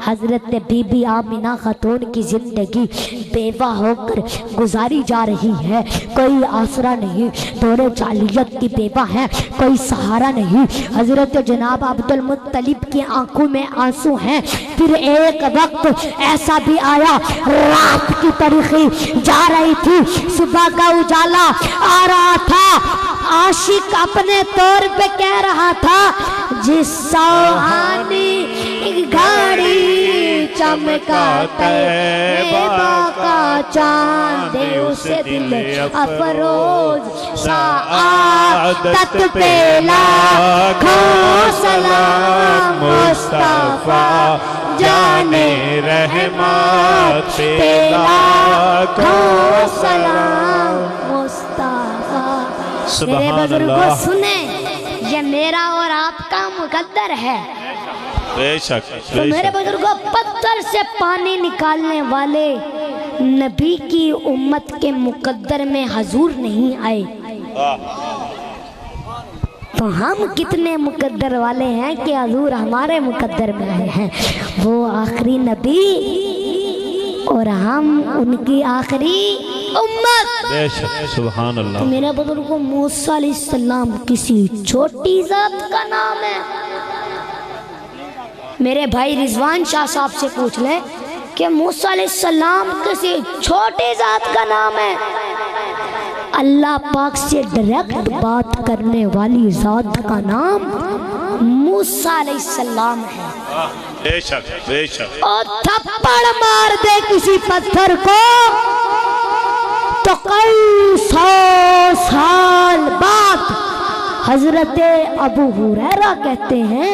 حضرت بی بی آمینہ خاتون کی زندگی بیوہ ہو کر گزاری جا رہی ہے، کوئی آسرا نہیں، دور جاہلیت کی بیوہ ہے، کوئی سہارا نہیں۔ حضرت جناب عبدالمطلب کی آنکھوں میں آنسو ہیں۔ پھر ایک وقت ایسا بھی آیا، رات کی تاریخی جا رہی تھی، صبح کا اجالا آ رہا تھا، عاشق اپنے طور پہ کہہ رہا تھا، جس سوہانی گھڑی چمکا طیبہ کا چاند اسے دل افروز سعادت پہ لاکھوں سلام مصطفیٰ جانے رحمت پہ لاکھوں سلام مصطفیٰ۔ میرے بزرگوں سنیں، یہ میرا اور آپ کا مقدر ہے۔ بے شک تو میرے بزرگوں، پتھر سے پانی نکالنے والے نبی کی امت کے مقدر میں حضور نہیں آئے، تو ہم کتنے مقدر والے ہیں کہ حضور ہمارے مقدر میں آئے ہیں۔ وہ آخری نبی اور ہم ان کی آخری امت۔ بے شک سبحان تو اللہ۔ میرے بزرگوں، موسیٰ علیہ السلام کسی چھوٹی ذات کا نام ہے؟ میرے بھائی رضوان شاہ صاحب سے پوچھ لیں کہ موسیٰ علیہ السلام کسی چھوٹی ذات کا نام ہے؟ اللہ پاک سے ڈائریکٹ بات کرنے والی ذات کا نام موسیٰ علیہ السلام ہے۔ بے شک بے شک۔ اور تھپڑ مار دے کسی پتھر کو تو کئی 100 سال بعد حضرت ابو ہریرہ کہتے ہیں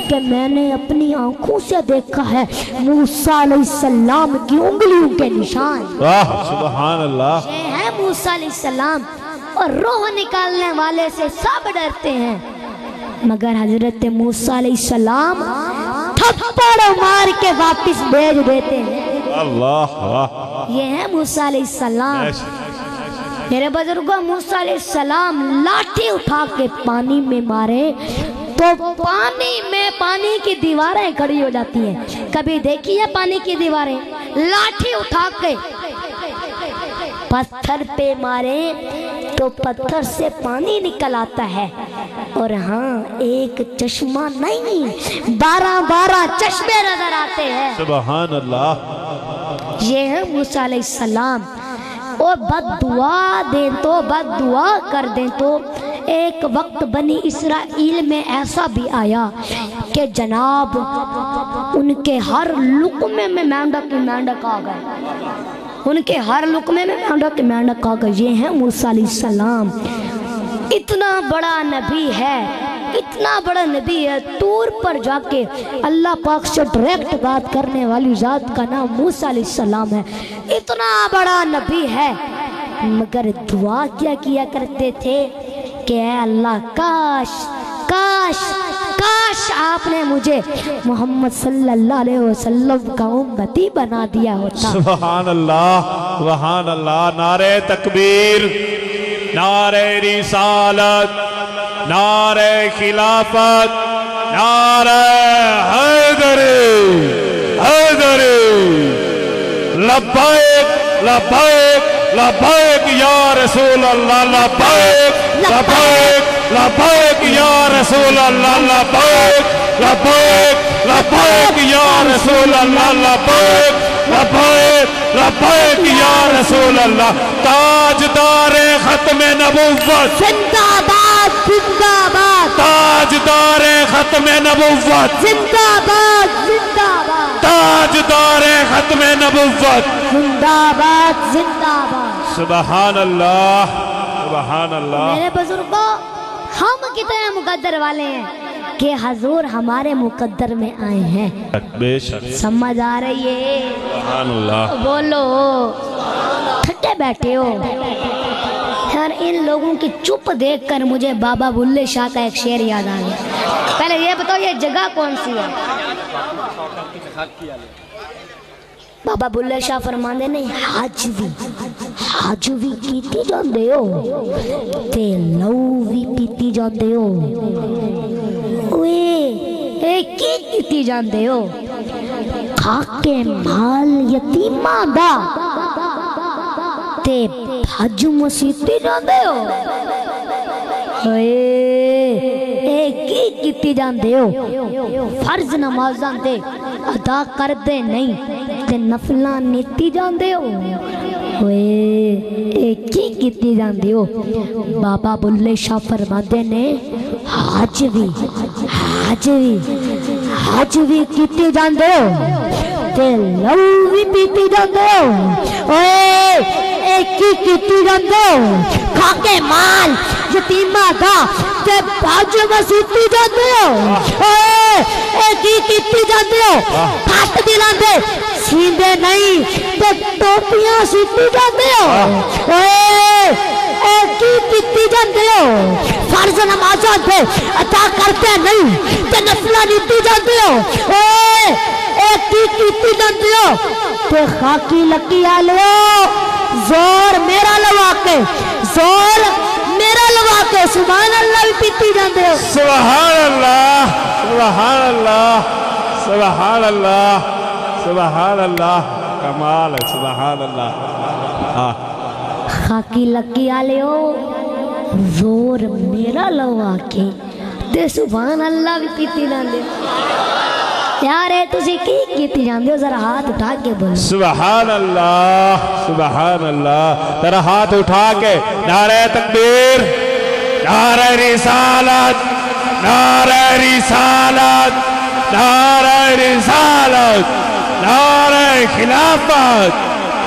کہ میں نے اپنی آنکھوں سے دیکھا ہے موسیٰ علیہ السلام کی انگلیوں کے نشان۔ واہ سبحان اللہ۔ یہ ہے موسیٰ علیہ السلام، اور روح نکالنے والے سے سب ڈرتے ہیں، مگر حضرت موسیٰ علیہ السلام تھپڑ مار کے واپس بھیج دیتے ہیں۔ اللہ واہ۔ یہ ہے موسیٰ علیہ السلام۔ میرے بزرگوں، موسیٰ علیہ السلام لاٹھی اٹھا کے پانی میں مارے تو پانی کی دیواریں کھڑی ہو جاتی ہیں۔ کبھی دیکھی ہے پانی کی دیواریں؟ لاٹھی اٹھا کے پتھر پہ مارے تو پتھر سے پانی نکل آتا ہے، اور ہاں ایک چشمہ نہیں، 12 چشمے نظر آتے ہیں۔ سبحان اللہ۔ یہ ہے موسیٰ علیہ السلام۔ اور بد دعا دیں تو، بد دعا کر دیں تو، ایک وقت بنی اسرائیل میں ایسا بھی آیا کہ جناب ان کے ہر لقمے میں مینڈک کی مینڈک آ گئے، ان کے ہر لقمے میں مینڈک کی مینڈک آ گئے۔ یہ ہے موسیٰ علیہ السلام۔ اتنا بڑا نبی ہے، اتنا بڑا نبی ہے، طور پر جا کے اللہ پاک سے ڈائریکٹ بات کرنے والی ذات کا نام موسیٰ علیہ السلام ہے۔ اتنا بڑا نبی ہے، مگر دعا کیا کرتے تھے کہ اے اللہ، کاش کاش کاش آپ نے مجھے محمد صلی اللہ علیہ وسلم کا امتی بنا دیا ہوتا۔ سبحان اللہ سبحان اللہ۔ نعرہ تکبیر، نعرہ رسالت، نعرہ خلافت، نعرہ حیدری حیدری، لبیک لبیک لبیک یا رسول اللہ، لبیک لبیک لبیک یا رسول اللہ، لبیک لبیک لبیک یا رسول اللہ، لبیک لبیک لبیک یا رسول اللہ۔ تاجدار ختم نبوت زندہ باد زندہ باد، تاجدار ختم نبوت زندہ باد زندہ باد، تاجدار ختم نبوت زندہ باد زندہ باد۔ سبحان اللہ سبحان اللہ۔ میرے بزرگوں، ہم کتنے مقدر والے ہیں کہ حضور ہمارے مقدر میں آئے ہیں۔ بے شک سمجھ آ رہی ہے؟ سبحان اللہ۔ بولو، تھکے بیٹھے ہو یار، ان لوگوں کی چپ دیکھ کر مجھے بابا بلے شاہ کا ایک شعر یاد آ گیا۔ پہلے یہ بتاؤ یہ جگہ کون سی ہے؟ بابا بلے شاہ فرماندے نے حج بھی کیتی جاندے ہو تے لو بھی پیتی جاندے ہو، اے کی کیتی جاندے ہو؟ کھا کے مال یتیماں دا تے حج مسیتی جاندے ہو، اے کی کیتی جاندے ہو؟ فرض نمازاں دے ادا کر دے نہیں تے نفلاں نیتی جاندے ہو، اے کی کیتی جاندے ہو؟ بابا بلے شاہ فرماندے نے حج بھی کیتی جاندے ہو تے لو بھی پیتی جاندے ہو، اے کی کیتی جاندے ہو؟ کھا کے مال یتیماں دا تے حج مسیتی جاندے ہو، اے کی کیتی جاندے ہو؟ پھٹ دلاندے سیندے نہیں تے ٹوپیاں سیتی جاندے ہو، اے کی کیتی جاندے ہو؟ فرض نمازاں تے ادا کرتے نہیں تے نفلاں نیتی جاندے ہو، اے کی کیتی جاندے ہو؟ تے خاکی لکی آلیو زور میرا لوا کے سبحان اللہ بھی پیتی جاندے ہو۔ سبحان اللہ سبحان اللہ سبحان اللہ سبحان اللہ، کمال ہے، سبحان اللہ۔ خاکی لکی آلیو زور میرا لوا کے تے سبحان اللہ بھی پیتی جاندے ہو۔ یار اے تسی کی کیتی جاندے ہو؟ ذرا ہاتھ اٹھا کے بولو سبحان اللہ سبحان اللہ۔ ذرا ہاتھ اٹھا کے نعرہ تکبیر، نعرہ رسالت، نعرہ رسالت، نعرہ رسالت، نعرہ خلافت،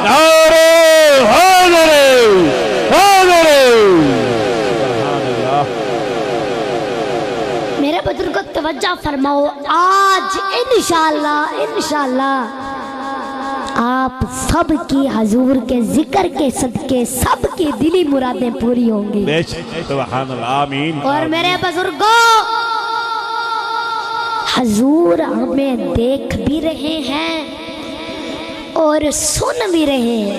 نعرہ حیدر حیدر۔ میرے بزرگ کو توجہ فرماؤ، آج انشاءاللہ آپ سب کی حضور کے ذکر کے صدقے سب کی دلی مرادیں پوری ہوں گی۔ بے شک، سبحان اللہ، آمین۔ اور میرے بزرگوں، حضور ہمیں دیکھ بھی رہے ہیں اور سن بھی رہے ہیں۔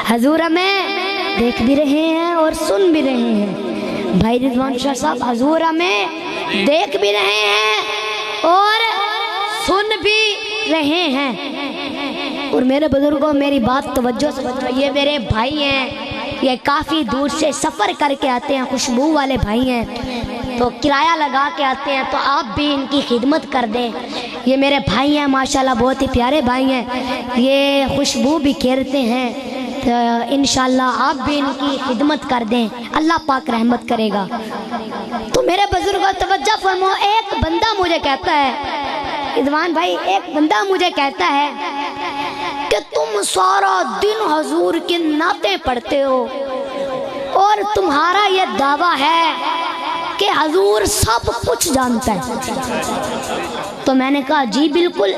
حضور ہمیں دیکھ بھی رہے ہیں اور سن بھی رہے ہیں۔ بھائی رضوان شاہ صاحب، حضور ہمیں دیکھ بھی رہے ہیں اور سن بھی رہے ہیں۔ اور میرے بزرگوں، میری بات توجہ سے سمجھو، یہ میرے بھائی ہیں، یہ کافی دور سے سفر کر کے آتے ہیں، خوشبو والے بھائی ہیں، تو کرایہ لگا کے آتے ہیں، تو آپ بھی ان کی خدمت کر دیں۔ یہ میرے بھائی ہیں، ماشاءاللہ بہت ہی پیارے بھائی ہیں، یہ خوشبو بھی کھیرتے ہیں، تو انشاءاللہ آپ بھی ان کی خدمت کر دیں، اللہ پاک رحمت کرے گا۔ تو میرے بزرگوں توجہ فرمو، ایک بندہ مجھے کہتا ہے، رضوان بھائی، ایک بندہ مجھے کہتا ہے کہ تم سارا دن حضور کی نعتیں پڑھتے ہو اور تمہارا یہ دعویٰ ہے کہ حضور سب کچھ جانتا ہے۔ تو میں نے کہا جی بالکل،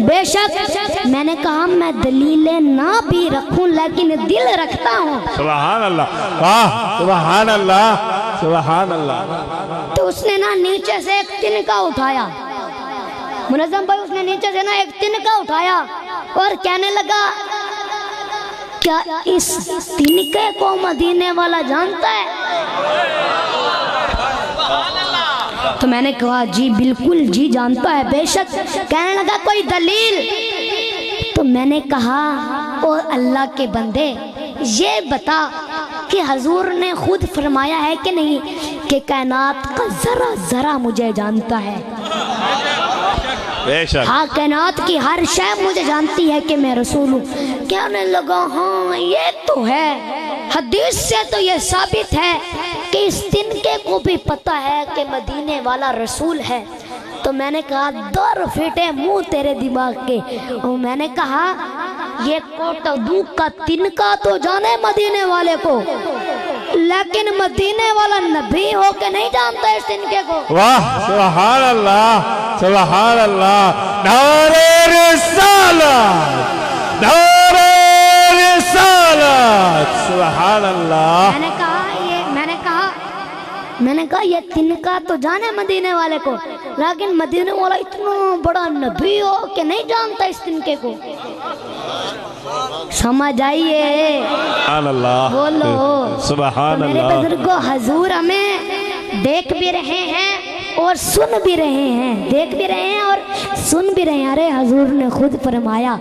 بے شک۔ میں نے کہا میں دلیلیں نہ بھی رکھوں لیکن دل رکھتا ہوں۔ سبحان اللہ، واہ، سبحان اللہ سبحان اللہ۔ تو اس نے نا نیچے سے ایک تنکا اٹھایا، منظم بھائی، اس نے نیچے سے نا ایک تنکا اٹھایا اور کہنے لگا کیا اس تنکے کو مدینے والا جانتا ہے؟ تو میں نے کہا جی بالکل، جی جانتا ہے، بے شک۔ کہنے لگا کوئی دلیل؟ تو میں نے کہا او اللہ کے بندے، یہ بتا کہ حضور نے خود فرمایا ہے کہ نہیں کہ کائنات کا ذرہ ذرہ مجھے جانتا ہے؟ بے شک۔ ہاں، کائنات کی ہر شے مجھے جانتی ہے کہ میں رسول ہوں۔ کہنے لگا ہاں یہ تو ہے، حدیث سے تو یہ ثابت ہے کہ اس تنکے کو بھی پتہ ہے کہ مدینے والا رسول ہے۔ تو میں نے کہا در پھٹے منہ تیرے دماغ کے۔ اور میں نے کہا یہ کوٹدو کا تنکا تو جانے مدینے والے کو، لیکن مدینے والا نبی ہو کے نہیں جانتا اس تنکے کو۔ واہ، سبحان اللہ سبحان اللہ۔ نعرہ رسالت، نعرہ رسالت، سبحان اللہ میں نے کہا یہ تنکا تو جانے مدینے والے کو، لیکن مدینے والا اتنا بڑا نبی ہو کہ نہیں جانتا اس تنکے کو. سمجھ آئیے، سبحان اللہ، بولو سبحان تو میرے اللہ. بزرگوں، حضور ہمیں دیکھ بھی رہے ہیں اور سن بھی رہے ہیں، دیکھ بھی رہے ہیں اور سن بھی رہے ہیں. ارے حضور نے خود فرمایا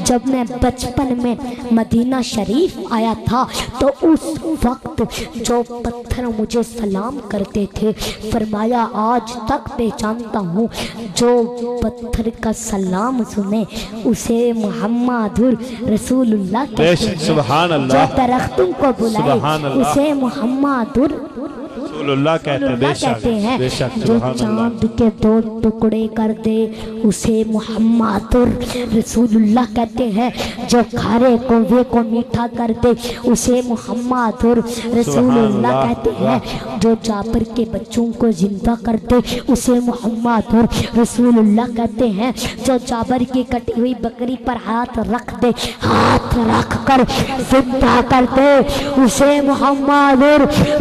جب میں بچپن میں مدینہ شریف آیا تھا تو اس وقت جو پتھر مجھے سلام کرتے تھے، فرمایا آج تک پہچانتا ہوں، جو پتھر کا سلام سنے اسے محمد رسول اللہ کہتے ہیں، سبحان جو اللہ، درختوں کو بلائے سبحان اللہ، اسے محمد رسول اللہ کہتے ہیں. بے شک جو سبحان اللہ. چاند کے 2 ٹکڑے کر دے اسے محمد رسول اللہ کہتے ہیں، جو کھارے کوے کو میٹھا کر دے اسے محمد رسول اللہ کہتے ہیں، جو جابر کے بچوں کو زندہ کر دے اسے محمد رسول اللہ کہتے ہیں، جو جابر کی کٹی ہوئی بکری پر ہاتھ رکھ دے، ہاتھ رکھ کر زندہ کر دے اسے محمد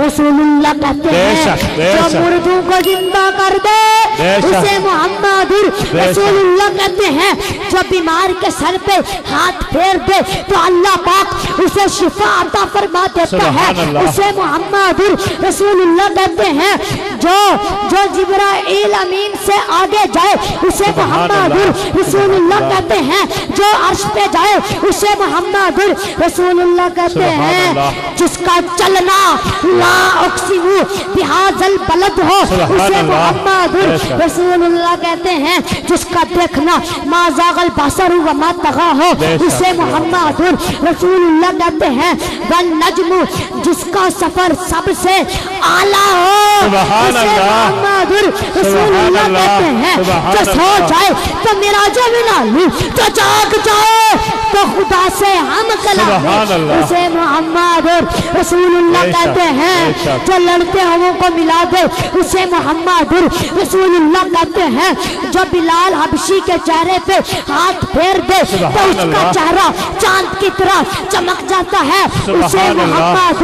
رسول اللہ کہتے ہیں، جو مردوں کو زندہ کر دے اسے محمد رسول اللہ کہتے ہیں، جو بیمار کے سر پہ ہاتھ پھیر دے تو اللہ پاک اسے شفا عطا فرما دیتا ہے، اسے محمد رسول اللہ کہتے ہیں، جو جبرائیل امین سے آگے جائے اسے محمد رسول اللہ کہتے ہیں، جو عرش پہ جائے اسے محمد رسول اللہ کہتے ہیں، جس کا چلنا لا اقسم بہذا البلد ہو اسے محمد رسول اللہ کہتے ہیں، جس کا دیکھنا ما زاغ البصر وما طغى ہو اسے محمد رسول اللہ کہتے ہیں، والنجم جس کا سفر سب سے اعلیٰ ہو اسے محمد رسول اللہ کہتے ہیں، جو سو جائے تو معراج منالی، جو جاگ جائے تو خدا سے ہم کلام اسے محمد رسول اللہ کہتے ہیں، جو لڑتے ہوں کو ملا دے اسے محمد رسول اللہ کہتے ہیں، جو بلال حبشی کے چہرے پہ ہاتھ پھیر دے تو اس کا چہرہ چاند کی طرح چمک جاتا ہے اسے محمد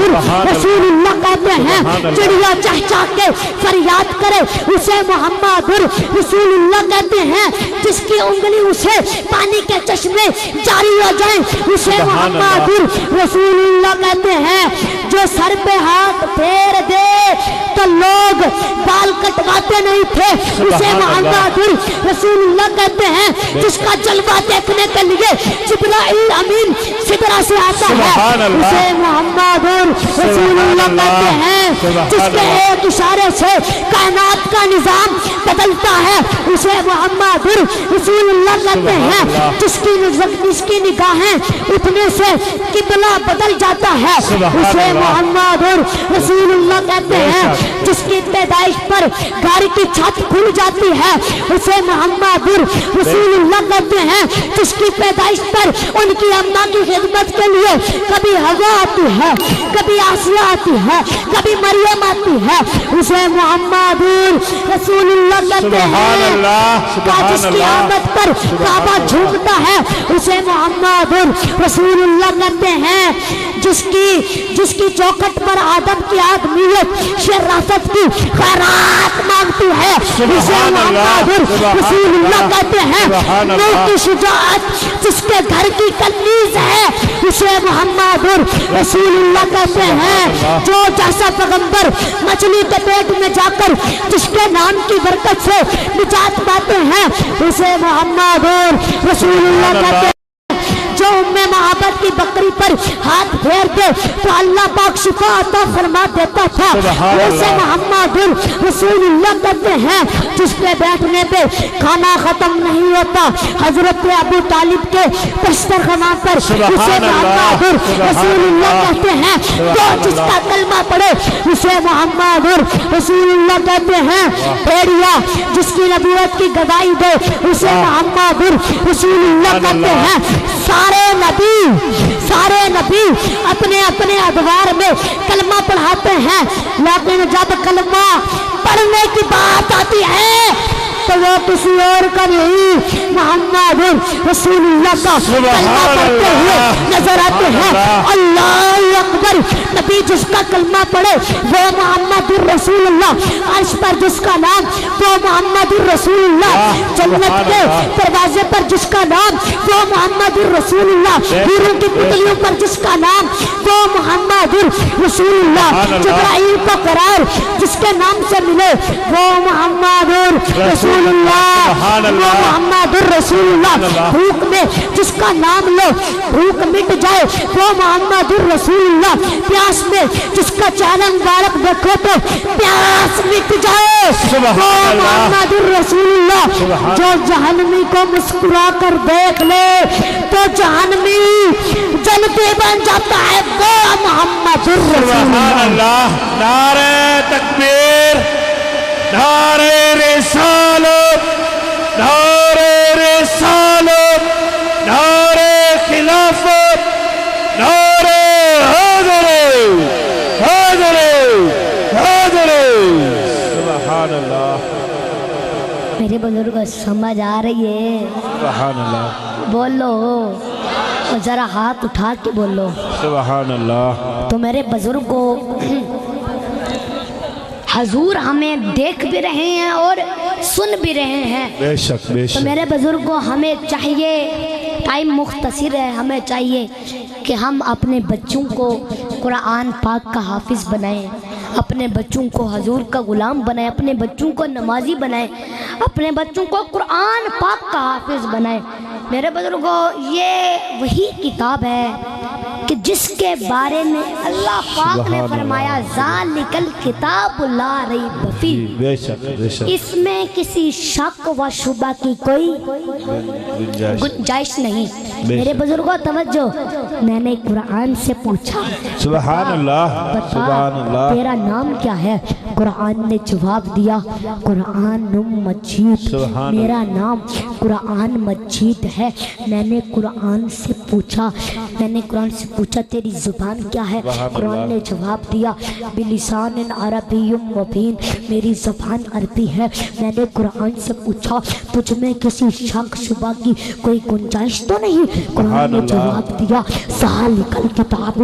رسول اللہ کہتے ہیں، چڑیا چہچہا کے فریاد کرے اسے محمد رسول اللہ کہتے ہیں، جس کی انگلی اسے پانی کے چشمے جاری ہو جائیں اسے محمد رسول اللہ کہتے ہیں، جو سر پہ ہاتھ پھیر دے تو لوگ بال کٹواتے نہیں تھے اسے محمد رسول اللہ کہتے ہیں، جس کا جلوہ دیکھنے کے لیے جبرائیل امین سدرہ سے آتا ہے اسے محمد رسول اللہ کہتے ہیں، جس کے ایک اشارے سے کائنات کا نظام بدلتا ہے اسے محمد رسول اللہ کہتے ہیں، جس کی نگاہیں اٹھنے سے قبلہ بدل جاتا ہے اسے محمد رسول اللہ کہتے ہیں، جس کی پیدائش پر گھر کی چھت کھل جاتی ہے اسے محمد رسول اللہ کہتے ہیں، جس کی پیدائش پر ان کی اماں کی خدمت کے لیے کبھی حوا آتی ہے، کبھی آسیہ آتی ہے، کبھی مریم آتی ہے اسے محمد رسول اللہ کہتے ہیں، جس کی آمد پر کعبہ جھومتا ہے اسے محمد رسول اللہ کہتے ہیں، جس کی چوکھٹ پر آدم کی آدمیت شراست کی خیرات مانگتی ہے اسے محمد رسول اللہ کہتے ہیں، نور کی شجاعت جس کے گھر کی کنیز ہے اسے محمد رسول اللہ کہتے ہیں، جو جیسا پیغمبر مچھلی کے پیٹ میں جا کر جس کے نام کی برکت سے نجات پاتے ہیں اسے محمد رسول اللہ کہتے ہیں، جو ام محبت کی بکری پر ہاتھ پھیر دے تو اللہ پاک شفا عطا فرما دیتا تھا اسے محمد رسول اللہ کہتے ہیں، جس پہ بیٹھنے پہ کھانا ختم نہیں ہوتا حضرت ابو طالب کے دسترخوان پر اسے محمد رسول اللہ کہتے ہیں، جو جس کا کلمہ پڑھے اسے محمد رسول اللہ کہتے ہیں، بھیڑیا جس کی نبوت کی گواہی دے اسے محمد رسول اللہ کہتے ہیں، سارے نبی اپنے اپنے ادوار میں کلمہ پڑھاتے ہیں، لیکن جب کلمہ پڑھنے کی بات آتی ہے تو وہ کسی اور کا نہیں، محمد رسول اللہ کا کلمہ پڑھتے ہوئے نظر آتے ہیں۔ اللہ اکبر، نبی جس کا کلمہ پڑھے وہ محمد رسول اللہ، عرش پر جس کا نام وہ محمد رسول اللہ، جنت کے دروازے پر جس کا نام وہ محمد رسول اللہ، حوروں کی پتلیوں پر جس کا نام وہ محمد رسول اللہ، جبرائیل کو قرار جس کے نام سے ملے وہ محمد رسول اللہ، وہ محمد رسول اللہ، بھوک میں جس کا نام لو بھوک مٹ جائے وہ محمد رسول اللہ، پیاس میں جس کا چہرہ مبارک دیکھو تو پیاس مٹ جائے وہ محمد رسول اللہ، جو جہنمی کو مسکرا کر دیکھ لے تو جہنمی جنتی بن جاتا ہے وہ محمد رسول اللہ۔ نعرہ تکبیر، نعرہ رسالت، نعرہ رسالت، نعرہ خلافت، نعرہ حیدر حیدر حیدر۔ سبحان اللہ۔ میرے بزرگ سمجھ آ رہی ہے؟ سبحان اللہ۔ بولو اور ذرا ہاتھ اٹھا کے بولو سبحان اللہ۔ تو میرے بزرگوں، حضور ہمیں دیکھ بھی رہے ہیں اور سن بھی رہے ہیں، بے شک بے تو شک۔ میرے بزرگوں ہمیں چاہیے، ٹائم مختصر ہے، ہمیں چاہیے کہ ہم اپنے بچوں کو قرآن پاک کا حافظ بنائیں، اپنے بچوں کو حضور کا غلام بنائیں، اپنے بچوں کو نمازی بنائیں، اپنے بچوں کو قرآن پاک کا حافظ بنائیں۔ میرے بزرگوں، یہ وہی کتاب ہے کہ جس کے بارے میں اللہ پاک نے فرمایا ذالک الکتاب لا ریب فیہ، بے شک بے شک۔ اس میں کسی شک و شبہ کی کوئی گنجائش نہیں۔ میرے بزرگوں توجہ، میں نے قرآن سے پوچھا سبحان اللہ سبحان اللہ، تیرا نام کیا ہے؟ قرآن نے جواب دیا قرآن مجید، میرا نام قرآن مجید ہے۔ میں نے قرآن سے پوچھا تیری زبان کیا ہے؟ قرآن نے جواب دیا بلسان عربی مبین، میری زبان عربی ہے۔ میں نے قرآن سے پوچھا تجھ میں کسی شک شبہ کی کوئی گنجائش تو نہیں؟ قرآن نے جواب دیا ذالک الکتاب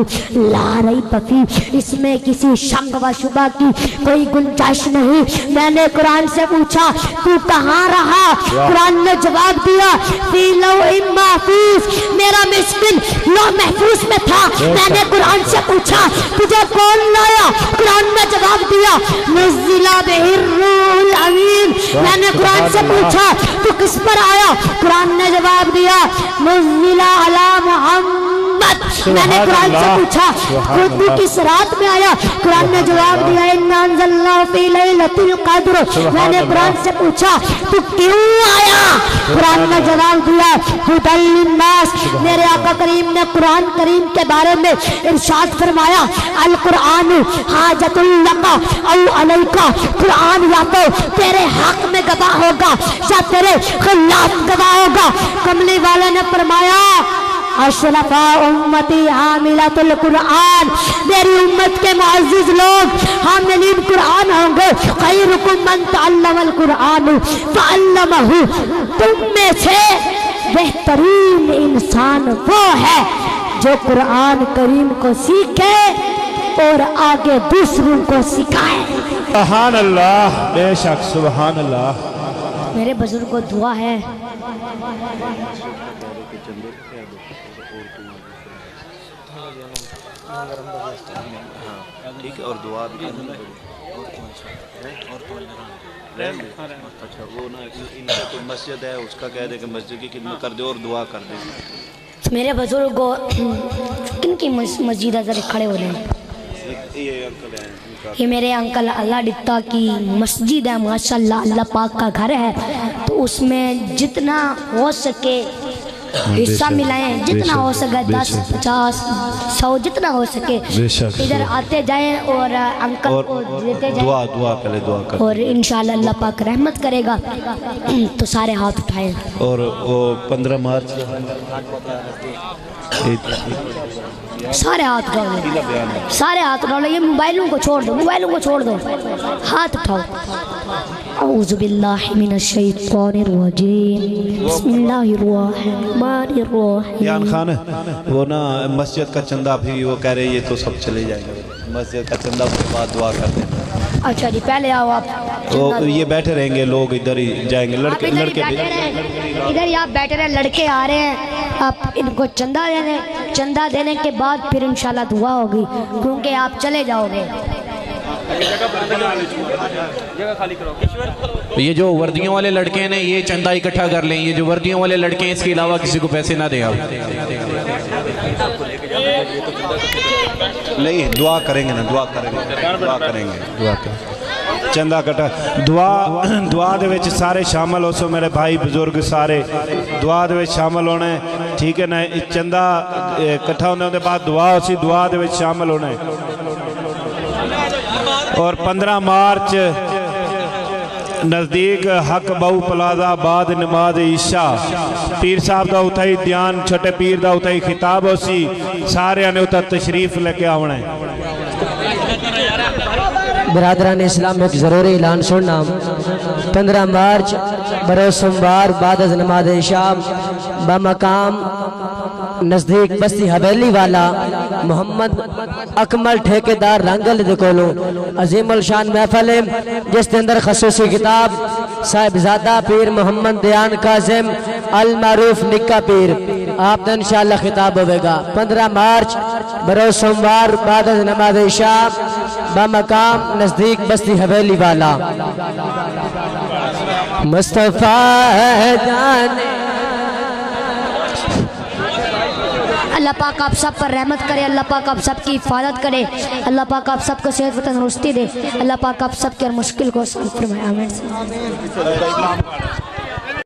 لا ریب فیہ، اس میں کسی شک و شبہ کی کوئی گنجائش نہیں۔ میں نے قرآن سے پوچھا تو کہاں رہا؟ قرآن نے جواب دیا فی لوح محفوظ، میرا مسکن لوح محفوظ میں تھا۔ میں نے قرآن سے پوچھا تجھے کون لایا؟ قرآن نے جواب دیا نزل بہ الروح الامین۔ میں نے قرآن سے پوچھا تو کس پر آیا؟ قرآن نے جواب دیا نزل علی محمد۔ میں نے قرآن سے پوچھا خود بھی کس رات میں آیا؟ قرآن نے جواب دیا انا انزلناہ فی لیلۃ القدر۔ میں نے قرآن سے پوچھا تو کیوں آیا؟ قرآن نے جواب دیا ھدی للناس۔ میرے آقا کریم نے قرآن کریم کے بارے میں ارشاد فرمایا القرآن حاجت لک او علیک، قرآن یا تو تیرے حق میں گواہ ہوگا یا تیرے خلاف گواہ ہوگا۔ کملی والے نے فرمایا اشرفاء امتی حاملۃ القرآن، میری امت کے معزز لوگ حاملین قرآن ہوں گے۔ خیرکم من تعلم القرآن فعلمہ، تم میں سے بہترین انسان وہ ہے جو قرآن کریم کو سیکھے اور آگے دوسروں کو سکھائے۔ سبحان اللہ، بے شک سبحان اللہ۔ میرے بزرگوں دعا ہے ٹھیک ہے، اور دعا بھی اچھا وہ نا ان کا کوئی مسجد ہے اس کا کہہ دے کہ مسجد کی خدمت کر دے اور دعا کر دے۔ میرے بزرگوں کن کی مسجد ہے؟ ذرا کھڑے ہو جائیں۔ یہ میرے انکل اللہ ڈٹا کی مسجد ہے، ماشاءاللہ اللہ پاک کا گھر ہے، تو اس میں جتنا ہو سکے حصہ ملائیں، جتنا ہو سکے 10 50 100 جتنا ہو سکے ادھر آتے جائیں اور انکل کو دیتے جائیں، دعا پہلے دعا کر، اور انشاءاللہ اللہ پاک رحمت کرے گا۔ تو سارے ہاتھ اٹھائیں اور وہ 15 مارچ سارے ہاتھ اٹھاؤ، سارے ہاتھ اٹھاؤ۔ یہ موبائلوں کو چھوڑ دو، موبائلوں کو چھوڑ دو، ہاتھ اٹھاؤ۔ اعوذ باللہ من الشیطان الرجیم بسم اللہ الرحمن الرحیم. یان خان وہ نا مسجد کا چندہ بھی وہ کہہ رہے یہ تو سب چلے جائیں گے مسجد کا چندہ اس کے بعد دعا کرتے ہیں. اچھا جی پہلے آؤ آپ تو یہ بیٹھے رہیں گے لوگ ادھر ہی جائیں گے لڑکے لڑکے بھی ادھر ہی آپ بیٹھے رہے لڑکے آ رہے ہیں آپ ان کو چندہ دینے کے بعد پھر انشاءاللہ دعا ہوگی کیونکہ آپ چلے جاؤ گے. یہ جو وردیوں والے لڑکے ہیں یہ چندہ اکٹھا کر لیں. یہ جو وردیوں والے لڑکے ہیں اس کے علاوہ کسی کو پیسے نہ دیں آپ. نہیں دعا کریں گے نا دعا کریں گے چندہ کٹا دعا دے وچ سارے شامل ہو سو میرے بھائی بزرگ سارے دعا دے وچ شامل ہونے ٹھیک ہے نا. چندہ کٹھا ہونے دے بعد دعا ہو سی دعا دے وچ شامل ہونے. اور 15 مارچ نزدیک حق بہو پلازا بعد نماز عشاء پیر صاحب دا اتھائی دیان چھٹے پیر دا اتھائی خطاب ہو سی سارے آنے اتھا تشریف لے کے آونے. برادران اسلام میں ایک ضروری اعلان سننا. 15 مارچ بروز سوموار بعد از نماز عشاء بمقام نزدیک بستی حویلی والا محمد اکمل ٹھیکیدار رنگل دکولو عظیم الشان محفل ہے جس کے اندر خصوصی کتاب صاحبزادہ پیر محمد دیان کاظم المعروف نکا پیر آپ نے انشاءاللہ خطاب ہوئے گا. 15 مارچ بروز سوموار بعد از نماز عشاء بمقام نزدیک بستی حویلی والا. مصطفیٰ جانے اللہ پاک آپ سب پر رحمت کرے اللہ پاک آپ سب کی حفاظت کرے اللہ پاک آپ سب کو صحت و تندرستی دے اللہ پاک آپ سب کے ہر مشکل کو حل فرمائے. آمین.